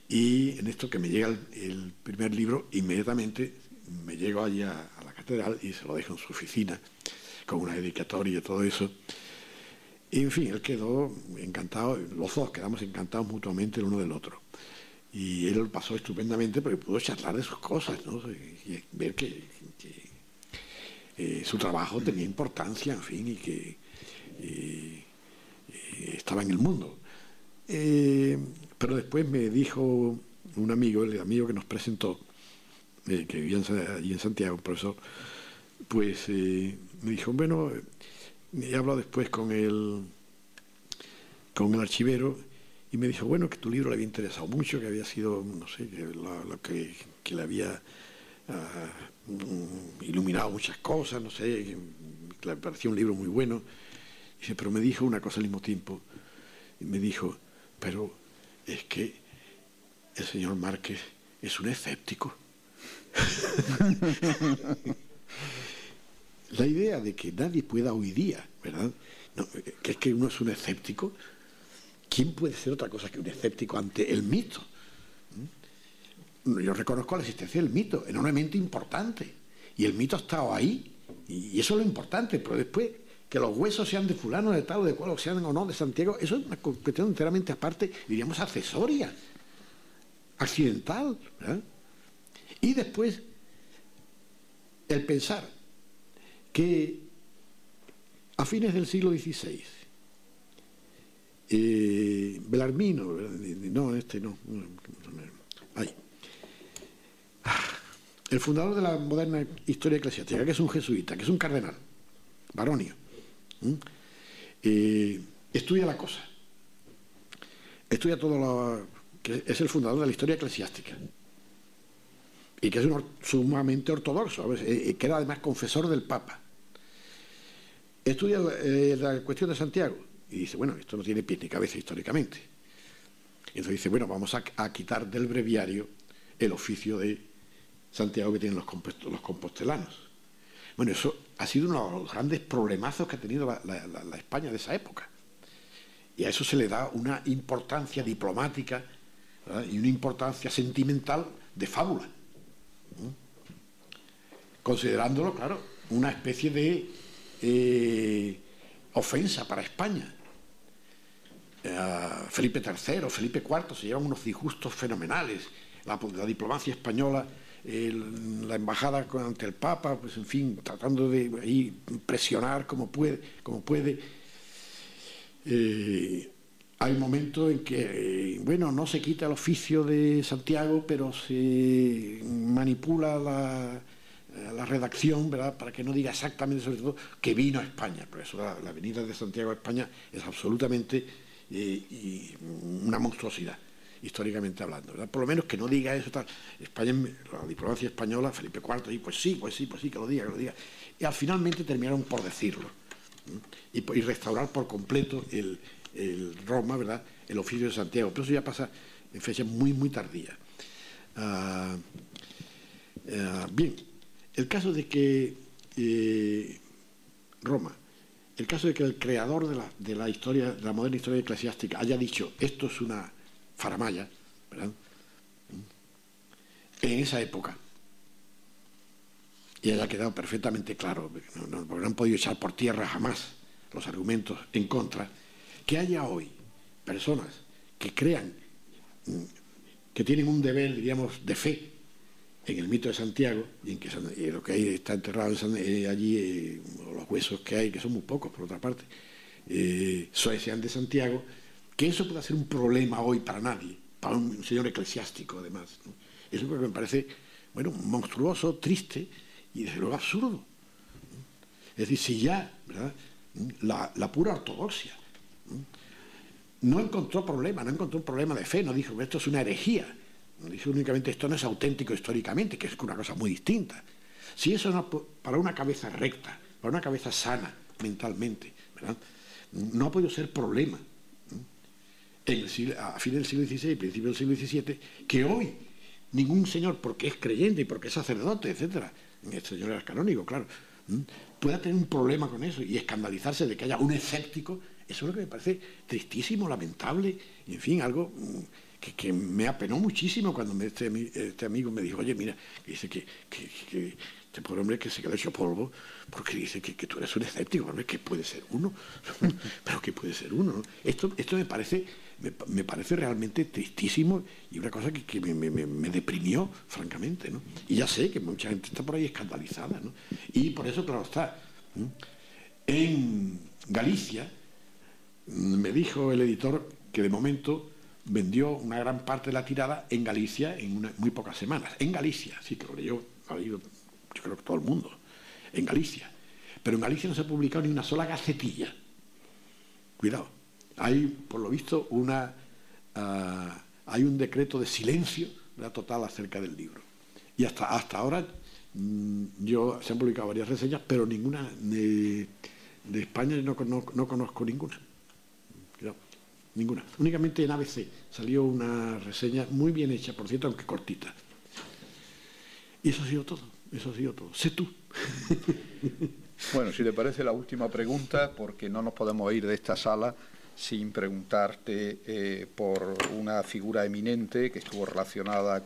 Y en esto que me llega el primer libro, inmediatamente me llego allí a la catedral y se lo dejo en su oficina, con una dedicatoria y todo eso. Y, en fin, él quedó encantado, los dos quedamos encantados mutuamente el uno del otro. Y él lo pasó estupendamente porque pudo charlar de sus cosas, ¿no? Y ver que su trabajo tenía importancia, en fin, y que estaba en el mundo. Pero después me dijo un amigo, el amigo que nos presentó, que vivía allí en Santiago, un profesor, pues me dijo, bueno, he hablado después con el archivero y me dijo, bueno, que tu libro le había interesado mucho, que había sido, no sé, que le había iluminado muchas cosas, no sé, que le parecía un libro muy bueno. Dice, pero me dijo una cosa al mismo tiempo, y me dijo, pero es que el señor Márquez es un escéptico. La idea de que nadie pueda hoy día, ¿verdad? No, que es que uno es un escéptico. ¿Quién puede ser otra cosa que un escéptico ante el mito? Yo reconozco la existencia del mito, enormemente importante. Y el mito ha estado ahí, y eso es lo importante. Pero después, que los huesos sean de fulano, de tal o de cual, o sean o no de Santiago, eso es una cuestión enteramente aparte, diríamos accesoria, accidental, ¿verdad? Y después, el pensar que a fines del siglo XVI, Belarmino, el fundador de la moderna historia eclesiástica, que es un jesuita, que es un cardenal, Baronio, estudia la cosa, estudia todo lo que es el fundador de la historia eclesiástica y que es sumamente ortodoxo, que era además confesor del Papa. Estudia la cuestión de Santiago y dice, bueno, esto no tiene pies ni cabeza históricamente. Y entonces dice, bueno, vamos a quitar del breviario el oficio de Santiago que tienen los compostelanos. Bueno, eso ha sido uno de los grandes problemazos que ha tenido la España de esa época. Y a eso se le da una importancia diplomática, ¿verdad? Y una importancia sentimental de fábula. Considerándolo, claro, una especie de ofensa para España. Felipe III, Felipe IV se llevan unos disgustos fenomenales. La diplomacia española, la embajada ante el Papa, pues en fin, tratando de ahí presionar como puede. Hay un momento en que, bueno, no se quita el oficio de Santiago, pero se manipula la redacción, ¿verdad?, para que no diga exactamente, sobre todo, que vino a España. Por eso la venida de Santiago a España es absolutamente una monstruosidad, históricamente hablando, ¿verdad? Por lo menos que no diga eso, tal. España, la diplomacia española, Felipe IV, y pues sí, que lo diga. Y finalmente terminaron por decirlo, y restaurar por completo Roma, ¿verdad?, el oficio de Santiago, pero eso ya pasa en fechas muy, muy tardías. Bien, el caso de que Roma, el caso de que el creador de la historia, de la moderna historia eclesiástica, haya dicho esto es una faramalla, ¿verdad?, en esa época, y haya quedado perfectamente claro, porque no han podido echar por tierra jamás los argumentos en contra, que haya hoy personas que crean, que tienen un deber, diríamos, de fe en el mito de Santiago, y en que lo que hay está enterrado allí, los huesos que hay, que son muy pocos por otra parte, sean de Santiago, que eso pueda ser un problema hoy para nadie, para un señor eclesiástico además, ¿no? Eso es lo que me parece, bueno, monstruoso, triste y desde luego absurdo. Es decir, si ya, ¿verdad?, la pura ortodoxia no encontró un problema de fe, no dijo esto es una herejía, no dijo únicamente esto no es auténtico históricamente, que es una cosa muy distinta. Si eso no, para una cabeza recta, para una cabeza sana mentalmente, ¿verdad?, no ha podido ser problema a fines del siglo XVI y principios del siglo XVII, que hoy ningún señor, porque es creyente y porque es sacerdote, etcétera, el señor era canónigo, claro, pueda tener un problema con eso y escandalizarse de que haya un escéptico. Eso es lo que me parece tristísimo, lamentable, y en fin, algo que me apenó muchísimo cuando este amigo me dijo, oye, mira, que dice que este pobre hombre que se quedó hecho polvo, porque dice que tú eres un escéptico, hombre, que puede ser uno, pero que puede ser uno, ¿no? Esto me parece realmente tristísimo y una cosa que me deprimió, francamente, ¿no? Y ya sé que mucha gente está por ahí escandalizada, ¿no? Y por eso, claro está, en Galicia, me dijo el editor que de momento vendió una gran parte de la tirada en Galicia en muy pocas semanas. En Galicia, sí, que lo leyó, yo creo que todo el mundo, en Galicia. Pero en Galicia no se ha publicado ni una sola gacetilla. Cuidado. Hay, por lo visto, hay un decreto de silencio, ¿verdad?, total acerca del libro. Y hasta ahora se han publicado varias reseñas, pero ninguna de España no conozco ninguna. Cuidado, ninguna. Únicamente en ABC salió una reseña muy bien hecha, por cierto, aunque cortita. Y eso ha sido todo. Sé tú. Bueno, si te parece la última pregunta, porque no nos podemos ir de esta sala sin preguntarte por una figura eminente que estuvo relacionada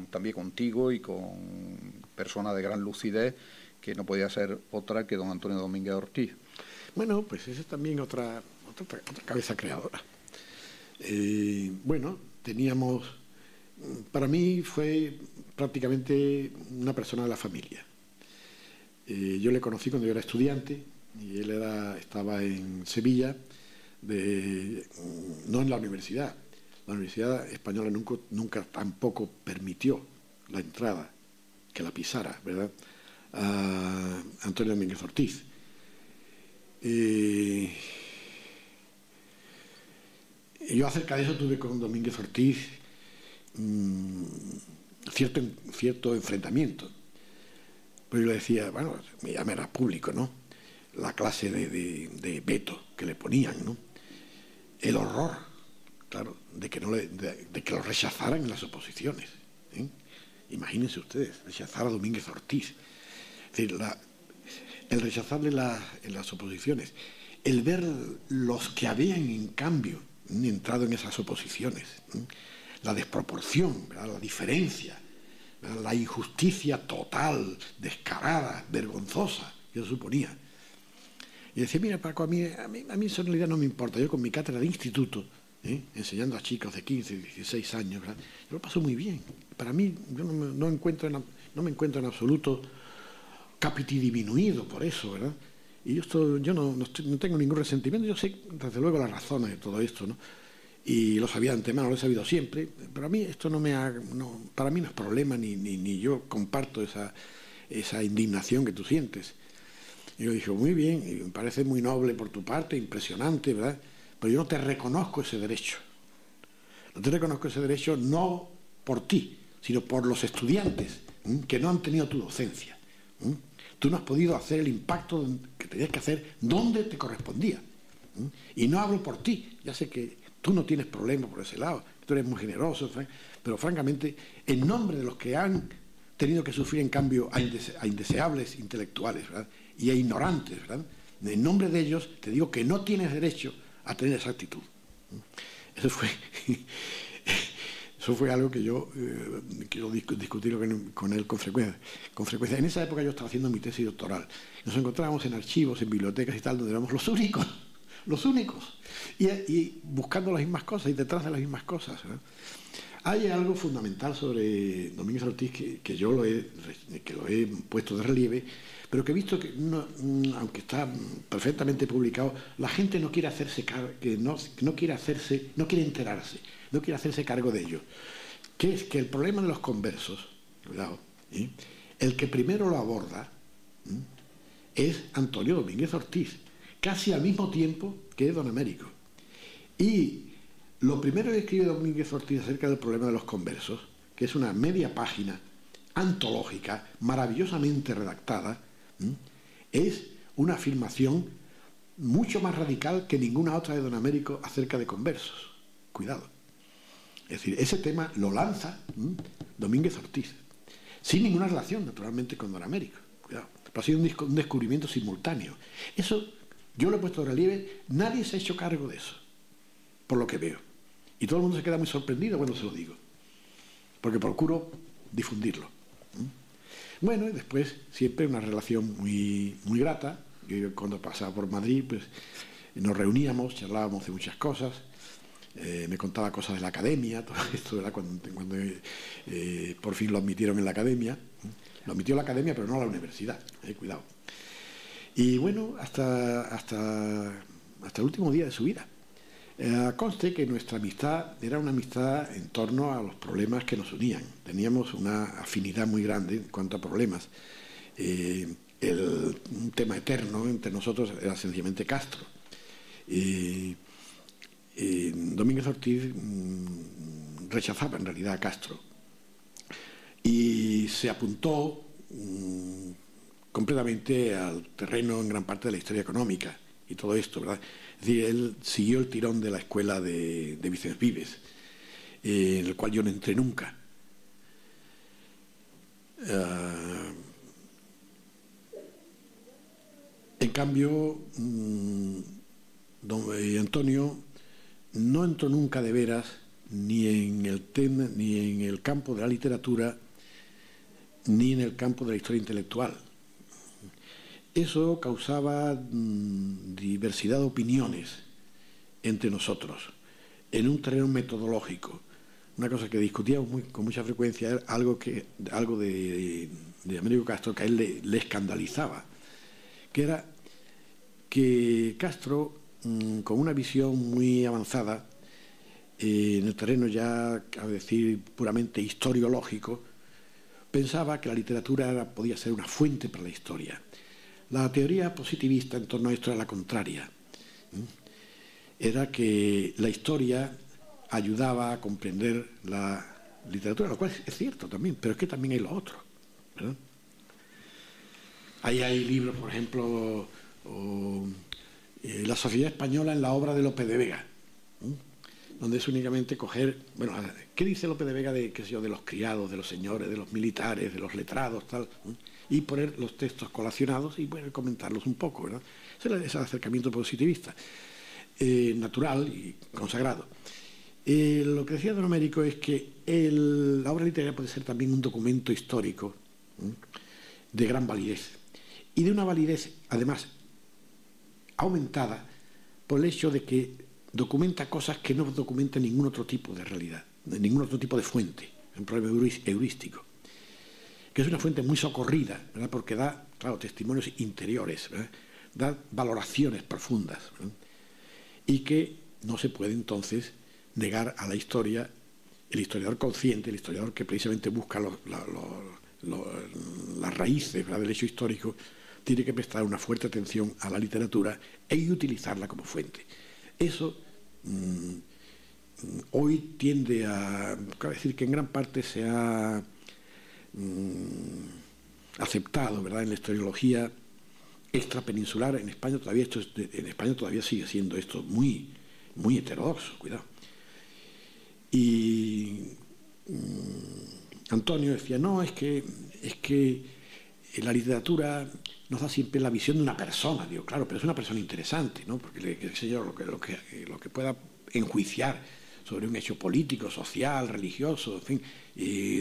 también contigo y con personas de gran lucidez, que no podía ser otra que don Antonio Domínguez Ortiz. Bueno, pues esa es también otra cabeza creadora. Bueno, para mí fue prácticamente una persona de la familia. Yo le conocí cuando yo era estudiante y él estaba en Sevilla, no en la universidad. La Universidad Española nunca tampoco permitió la entrada, que la pisara, ¿verdad?, a Antonio Domínguez Ortiz. Yo acerca de eso tuve con Domínguez Ortiz cierto enfrentamiento. Pues yo le decía, bueno, ya me era público, ¿no?, la clase de veto que le ponían, ¿no?, el horror, claro, de que lo rechazaran en las oposiciones, ¿eh? Imagínense ustedes, rechazar a Domínguez Ortiz. Es decir, el rechazarle en las oposiciones, el ver los que habían en cambio entrado en esas oposiciones, la desproporción, ¿verdad?, la diferencia, ¿verdad?, la injusticia total, descarada, vergonzosa, yo suponía. Y decía, mira, Paco, a mí eso en realidad no me importa. Yo con mi cátedra de instituto, enseñando a chicos de 15, 16 años, ¿verdad?, yo lo paso muy bien. Para mí, yo no me encuentro en absoluto capitidiminuido por eso, ¿verdad? Y yo no tengo ningún resentimiento. Yo sé, desde luego, las razones de todo esto, ¿no? Y lo sabía de antemano, lo he sabido siempre. Pero a mí esto para mí no es problema, ni yo comparto esa indignación que tú sientes. Y yo dije, muy bien, y me parece muy noble por tu parte, impresionante, ¿verdad? Pero yo no te reconozco ese derecho. No te reconozco ese derecho no por ti, sino por los estudiantes que no han tenido tu docencia. Tú no has podido hacer el impacto que tenías que hacer donde te correspondía. Y no hablo por ti, ya sé que tú no tienes problema por ese lado, tú eres muy generoso, pero francamente, en nombre de los que han tenido que sufrir en cambio a indeseables intelectuales, ¿verdad?, y a ignorantes, ¿verdad?, en nombre de ellos te digo que no tienes derecho a tener esa actitud. Eso fue algo que yo quiero discutir con él con frecuencia. En esa época yo estaba haciendo mi tesis doctoral. Nos encontrábamos en archivos, en bibliotecas y tal, donde éramos los únicos, y buscando las mismas cosas y detrás de las mismas cosas, ¿verdad? Hay algo fundamental sobre Domínguez Ortiz que yo lo he puesto de relieve, pero que he visto que, aunque está perfectamente publicado, la gente no quiere hacerse cargo, no quiere enterarse, no quiere hacerse cargo de ello. Que es que el problema de los conversos, cuidado, el que primero lo aborda es Antonio Domínguez Ortiz, casi al mismo tiempo que Don Américo. Y lo primero que escribe Domínguez Ortiz acerca del problema de los conversos, que es una media página antológica, maravillosamente redactada, es una afirmación mucho más radical que ninguna otra de Don Américo acerca de conversos. Cuidado. Es decir, ese tema lo lanza Domínguez Ortiz, sin ninguna relación, naturalmente, con Don Américo. Cuidado. Pero ha sido un descubrimiento simultáneo. Eso yo lo he puesto de relieve, nadie se ha hecho cargo de eso, por lo que veo. Y todo el mundo se queda muy sorprendido cuando se lo digo, porque procuro difundirlo. Bueno, y después siempre una relación muy, muy grata. Yo cuando pasaba por Madrid, pues nos reuníamos, charlábamos de muchas cosas, me contaba cosas de la academia, todo esto, ¿verdad?, cuando por fin lo admitieron en la academia. Lo admitió la academia, pero no a la universidad, cuidado. Y bueno, hasta el último día de su vida. Conste que nuestra amistad era una amistad en torno a los problemas que nos unían. Teníamos una afinidad muy grande en cuanto a problemas. Un tema eterno entre nosotros era sencillamente Castro. Domínguez Ortiz rechazaba en realidad a Castro y se apuntó completamente al terreno en gran parte de la historia económica y todo esto, ¿verdad? Es decir, él siguió el tirón de la escuela de Vicens Vives, en el cual yo no entré nunca. En cambio, Antonio no entró nunca de veras ni en el campo de la literatura ni en el campo de la historia intelectual. Eso causaba diversidad de opiniones entre nosotros, en un terreno metodológico. Una cosa que discutíamos con mucha frecuencia era algo de Américo Castro que a él le escandalizaba, que era que Castro, con una visión muy avanzada, en el terreno ya, a decir, puramente historiológico, pensaba que la literatura podía ser una fuente para la historia. La teoría positivista en torno a esto era la contraria. Era que la historia ayudaba a comprender la literatura, lo cual es cierto también, pero es que también hay lo otro, ¿verdad? Ahí hay libros, por ejemplo, La sociedad española en la obra de Lope de Vega, donde es únicamente coger, bueno, ¿qué dice Lope de Vega de los criados, de los señores, de los militares, de los letrados, tal? Y poner los textos colacionados y bueno, comentarlos un poco, ¿verdad? Ese es el acercamiento positivista, natural y consagrado. Lo que decía Don Américo es que la obra literaria puede ser también un documento histórico de gran validez, y de una validez, además, aumentada por el hecho de que documenta cosas que no documenta ningún otro tipo de realidad, ningún otro tipo de fuente, un problema heurístico, que es una fuente muy socorrida, ¿verdad?, porque da, claro, testimonios interiores, ¿verdad?, da valoraciones profundas, ¿verdad?, y que no se puede entonces negar a la historia, el historiador consciente, el historiador que precisamente busca las raíces, ¿verdad?, del hecho histórico, tiene que prestar una fuerte atención a la literatura y utilizarla como fuente. Eso hoy tiende a decir que en gran parte se ha aceptado, ¿verdad?, en la historiología extrapeninsular en España todavía sigue siendo esto muy, muy heterodoxo, cuidado. Y Antonio decía, no, es que la literatura nos da siempre la visión de una persona. Digo, claro, pero es una persona interesante, ¿no? Porque qué sé yo, lo que pueda enjuiciar sobre un hecho político, social, religioso, en fin,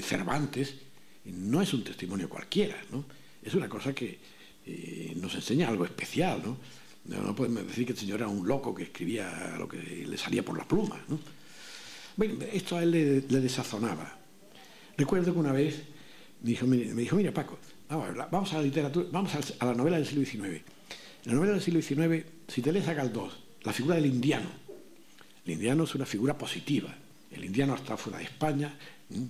Cervantes, no es un testimonio cualquiera, ¿no? Es una cosa que nos enseña algo especial, ¿no? No podemos decir que el señor era un loco que escribía lo que le salía por la pluma, ¿no? Bueno, esto a él le desazonaba. Recuerdo que una vez me dijo, mira Paco, vamos a la literatura, vamos a la novela del siglo XIX. En la novela del siglo XIX, si te lees a Galdós, la figura del indiano, el indiano es una figura positiva. El indiano está fuera de España,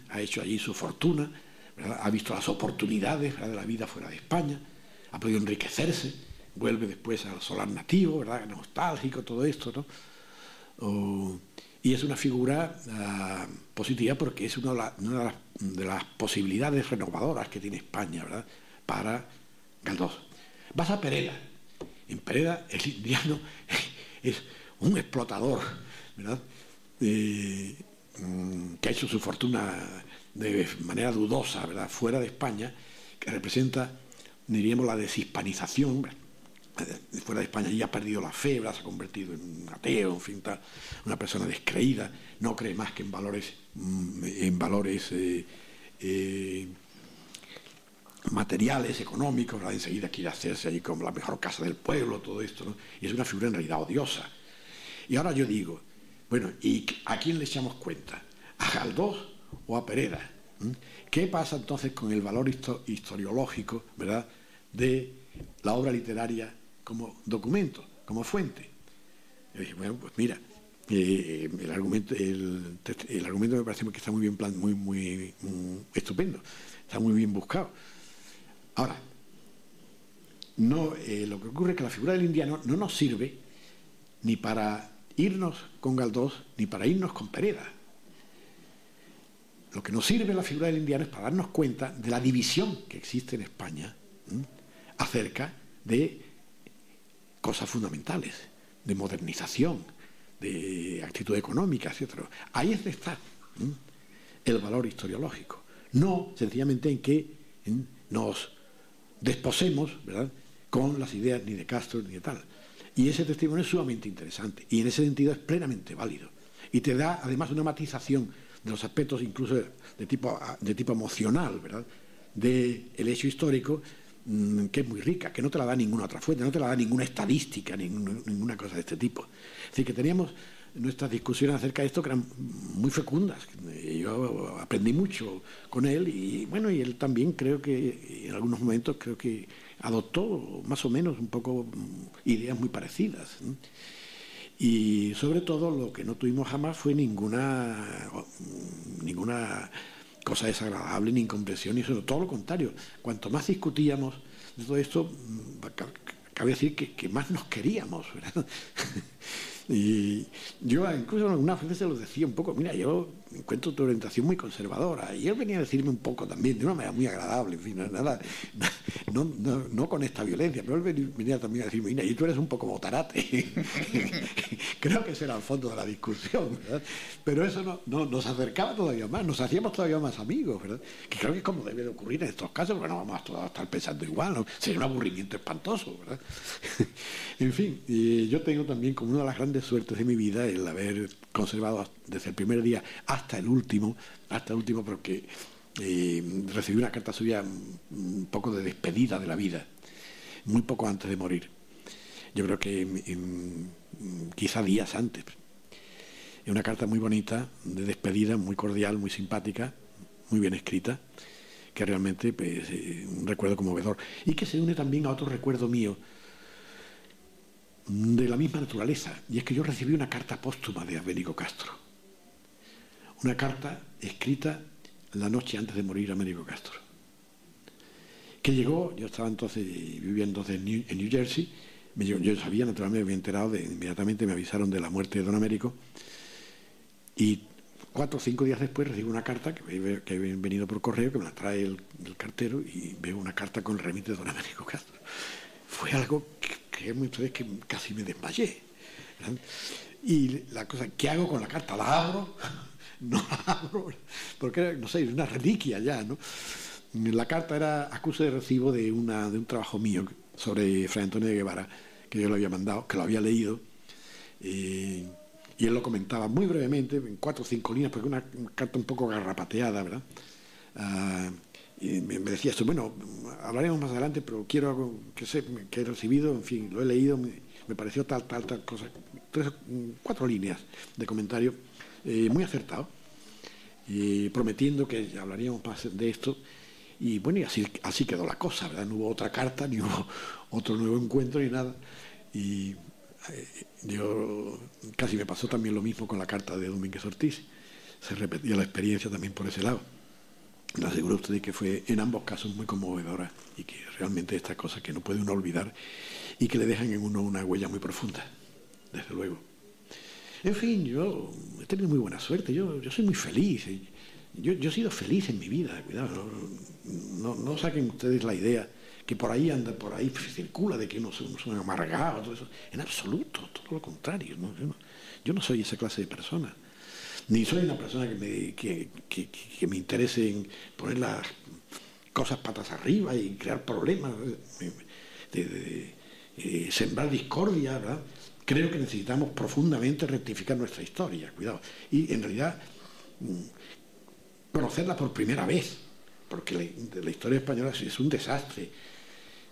ha hecho allí su fortuna, ¿verdad? Ha visto las oportunidades, ¿verdad?, de la vida fuera de España, ha podido enriquecerse, vuelve después al solar nativo, ¿verdad?, nostálgico, todo esto, ¿no? Y es una figura positiva porque es una de las posibilidades renovadoras que tiene España, ¿verdad?, para Galdós. Vas a Pereda. En Pereda el indiano es un explotador, ¿verdad?, que ha hecho su fortuna de manera dudosa, ¿verdad?, fuera de España, que representa, diríamos, la deshispanización. Fuera de España ya ha perdido la fe, ¿verdad?, se ha convertido en un ateo, en fin, tal, una persona descreída, no cree más que en valores materiales, económicos, ¿verdad? Enseguida quiere hacerse allí como la mejor casa del pueblo, todo esto, ¿no? Y es una figura en realidad odiosa. Y ahora yo digo, bueno, ¿y a quién le echamos cuenta? ¿A Galdós o a Pereda? ¿Qué pasa entonces con el valor historiológico, ¿verdad?, de la obra literaria como documento, como fuente? Yo dije, bueno, pues mira, el argumento me parece que está muy bien muy estupendo, está muy bien buscado. Ahora, lo que ocurre es que la figura del indiano no nos sirve ni para irnos con Galdós ni para irnos con Pereda. Lo que nos sirve la figura del indiano es para darnos cuenta de la división que existe en España acerca de cosas fundamentales, de modernización, de actitud económica, etc. Ahí es donde está el valor historiológico, no sencillamente en que nos desposemos, ¿verdad?, con las ideas ni de Castro ni de tal. Y ese testimonio es sumamente interesante y en ese sentido es plenamente válido y te da además una matización de los aspectos incluso de tipo emocional, ¿verdad?, del hecho histórico, que es muy rica, que no te la da ninguna otra fuente, no te la da ninguna estadística, ninguna cosa de este tipo. Es decir, que teníamos nuestras discusiones acerca de esto que eran muy fecundas. Yo aprendí mucho con él y bueno, y él también creo que en algunos momentos creo que adoptó más o menos un poco ideas muy parecidas, ¿no? Y sobre todo lo que no tuvimos jamás fue ninguna cosa desagradable, ni incomprensión, ni eso, todo lo contrario. Cuanto más discutíamos de todo esto, cabe decir que más nos queríamos, ¿verdad? Y yo incluso algunas veces se lo decía un poco, mira, yo encuentro tu orientación muy conservadora, y él venía a decirme un poco también, de una manera muy agradable, en fin, no con esta violencia, pero él venía también a decirme, mira, y tú eres un poco botarate. Creo que ese era el fondo de la discusión, ¿verdad? Pero eso nos acercaba todavía más, nos hacíamos todavía más amigos, ¿verdad? Que creo que es como debe de ocurrir en estos casos, porque no vamos a estar pensando igual, ¿no? Sería un aburrimiento espantoso, ¿verdad? En fin, y yo tengo también como una de las grandes suertes de mi vida el haber conservado desde el primer día hasta el último, porque recibí una carta suya un poco de despedida de la vida, muy poco antes de morir. Yo creo que quizá días antes. Es una carta muy bonita, de despedida, muy cordial, muy simpática, muy bien escrita, que realmente pues, un recuerdo conmovedor. Y que se une también a otro recuerdo mío, de la misma naturaleza, y es que yo recibí una carta póstuma de Américo Castro. Una carta escrita la noche antes de morir Américo Castro. Que llegó, yo estaba entonces, vivía entonces en New Jersey, yo sabía, naturalmente, me había enterado, inmediatamente me avisaron de la muerte de don Américo, y 4 o 5 días después recibo una carta que había venido por correo, que me la trae el cartero, y veo una carta con el remite de don Américo Castro. Fue fue algo que ustedes que casi me desmayé, ¿verdad? Y la cosa, ¿qué hago con la carta? ¿La abro? No la abro, porque no sé, es una reliquia ya, ¿no? La carta era acuse de recibo de un trabajo mío sobre Fray Antonio de Guevara, que yo lo había mandado, que lo había leído, y él lo comentaba muy brevemente, en 4 o 5 líneas, porque una carta un poco garrapateada, ¿verdad? Y me decía esto, bueno, hablaremos más adelante, pero quiero que he recibido, en fin, lo he leído, me pareció tal cosa, 4 líneas de comentario, muy acertado, prometiendo que hablaríamos más de esto. Y bueno, y así quedó la cosa, ¿verdad? No hubo otra carta, ni hubo otro nuevo encuentro, ni nada. Y yo casi me pasó también lo mismo con la carta de Domínguez Ortiz. Se repetía la experiencia también por ese lado. Le aseguro a ustedes que fue en ambos casos muy conmovedora y que realmente esta cosa que no puede uno olvidar y que le dejan en uno una huella muy profunda, desde luego. En fin, yo he tenido muy buena suerte, yo soy muy feliz. Yo he sido feliz en mi vida, cuidado, no saquen ustedes la idea que por ahí anda, por ahí circula de que uno es un amargado, todo eso. En absoluto, todo lo contrario. ¿No? Yo no soy esa clase de persona. Ni soy una persona que me interese en poner las cosas patas arriba y crear problemas, sembrar discordia, ¿verdad? Creo que necesitamos profundamente rectificar nuestra historia, cuidado. Y en realidad conocerla por primera vez, porque la historia española es un desastre.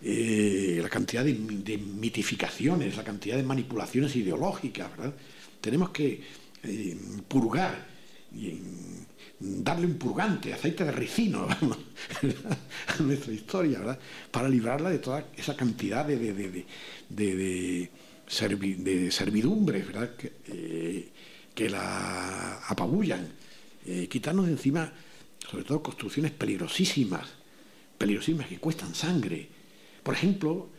La cantidad de mitificaciones, la cantidad de manipulaciones ideológicas, ¿verdad? Tenemos que purgar y darle un purgante, aceite de ricino a nuestra historia, ¿verdad? Para librarla de toda esa cantidad de servidumbres, ¿verdad? Que la apabullan, quitarnos de encima, sobre todo, construcciones peligrosísimas que cuestan sangre. Por ejemplo,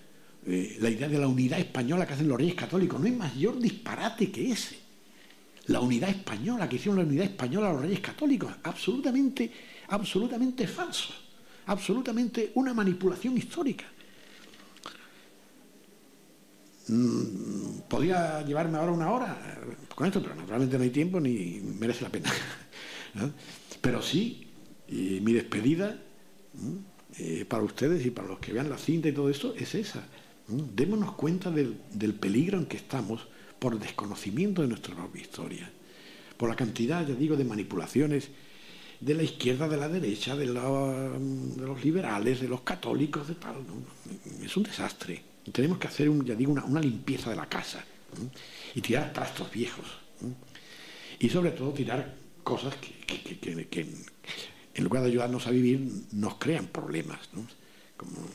la idea de la unidad española que hacen los reyes católicos. No hay mayor disparate que ese. La unidad española, que hicieron la unidad española los reyes católicos. Absolutamente falso. Absolutamente una manipulación histórica. Podría llevarme ahora 1 hora con esto, pero naturalmente no hay tiempo ni merece la pena. ¿No? Pero sí, mi despedida para ustedes y para los que vean la cinta y todo esto es esa. Démonos cuenta del peligro en que estamos por desconocimiento de nuestra propia historia, por la cantidad, ya digo, de manipulaciones de la izquierda, de la derecha, de los liberales, de los católicos, de tal, ¿no? Es un desastre. Tenemos que hacer, ya digo, una limpieza de la casa, ¿no? Y tirar trastos viejos, ¿no? Y sobre todo tirar cosas que en lugar de ayudarnos a vivir nos crean problemas, ¿no? Como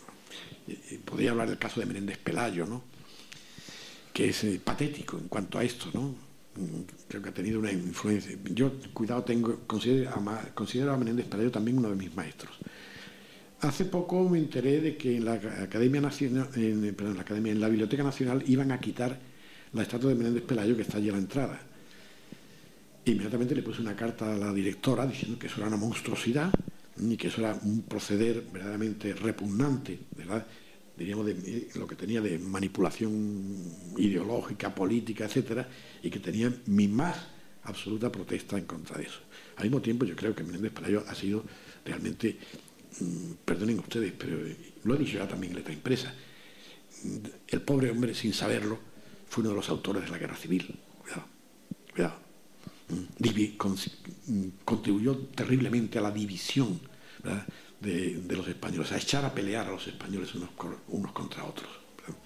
podría hablar del caso de Menéndez Pelayo, ¿no? Que es patético en cuanto a esto, ¿no? Creo que ha tenido una influencia. Yo, cuidado, considero a Menéndez Pelayo también uno de mis maestros. Hace poco me enteré de que en la Academia Nacional, en la Biblioteca Nacional iban a quitar la estatua de Menéndez Pelayo que está allí a la entrada. Inmediatamente le puse una carta a la directora diciendo que eso era una monstruosidad y que eso era un proceder verdaderamente repugnante, ¿verdad? Diríamos, de lo que tenía de manipulación ideológica, política, etcétera, y que tenía mi más absoluta protesta en contra de eso. Al mismo tiempo, yo creo que Menéndez Pelayo ha sido realmente, perdonen ustedes, pero lo he dicho ya también en letra impresa, el pobre hombre, sin saberlo, fue uno de los autores de la Guerra Civil. Cuidado. Contribuyó terriblemente a la división, ¿verdad?, de los españoles, a echar a pelear a los españoles unos contra otros, ¿verdad?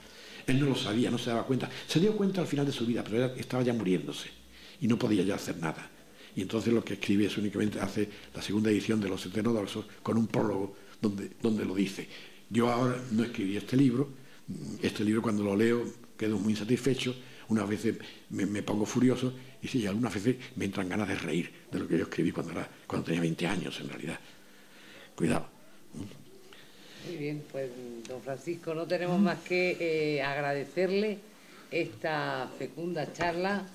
Él no lo sabía, no se daba cuenta. Se dio cuenta al final de su vida, pero estaba ya muriéndose y no podía ya hacer nada. Y entonces lo que escribe es únicamente, hace la segunda edición de Los Heterodoxos con un prólogo donde lo dice. Yo ahora no escribí este libro cuando lo leo quedo muy insatisfecho, unas veces me pongo furioso y sí, algunas veces me entran ganas de reír de lo que yo escribí cuando tenía 20 años en realidad. Cuidado. Muy bien, pues don Francisco, no tenemos más que agradecerle esta fecunda charla.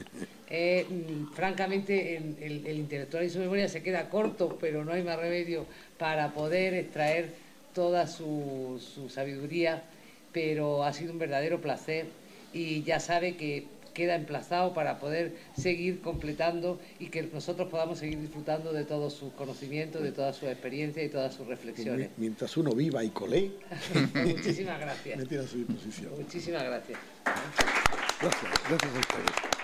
Francamente, el intelectual y su memoria se queda corto, pero no hay más remedio para poder extraer toda su sabiduría pero ha sido un verdadero placer y ya sabe que queda emplazado para poder seguir completando y que nosotros podamos seguir disfrutando de todos sus conocimientos, de todas sus experiencias y todas sus reflexiones. Mientras uno viva y colee. Muchísimas gracias. Me tiene a su disposición. Muchísimas gracias. Gracias a ustedes.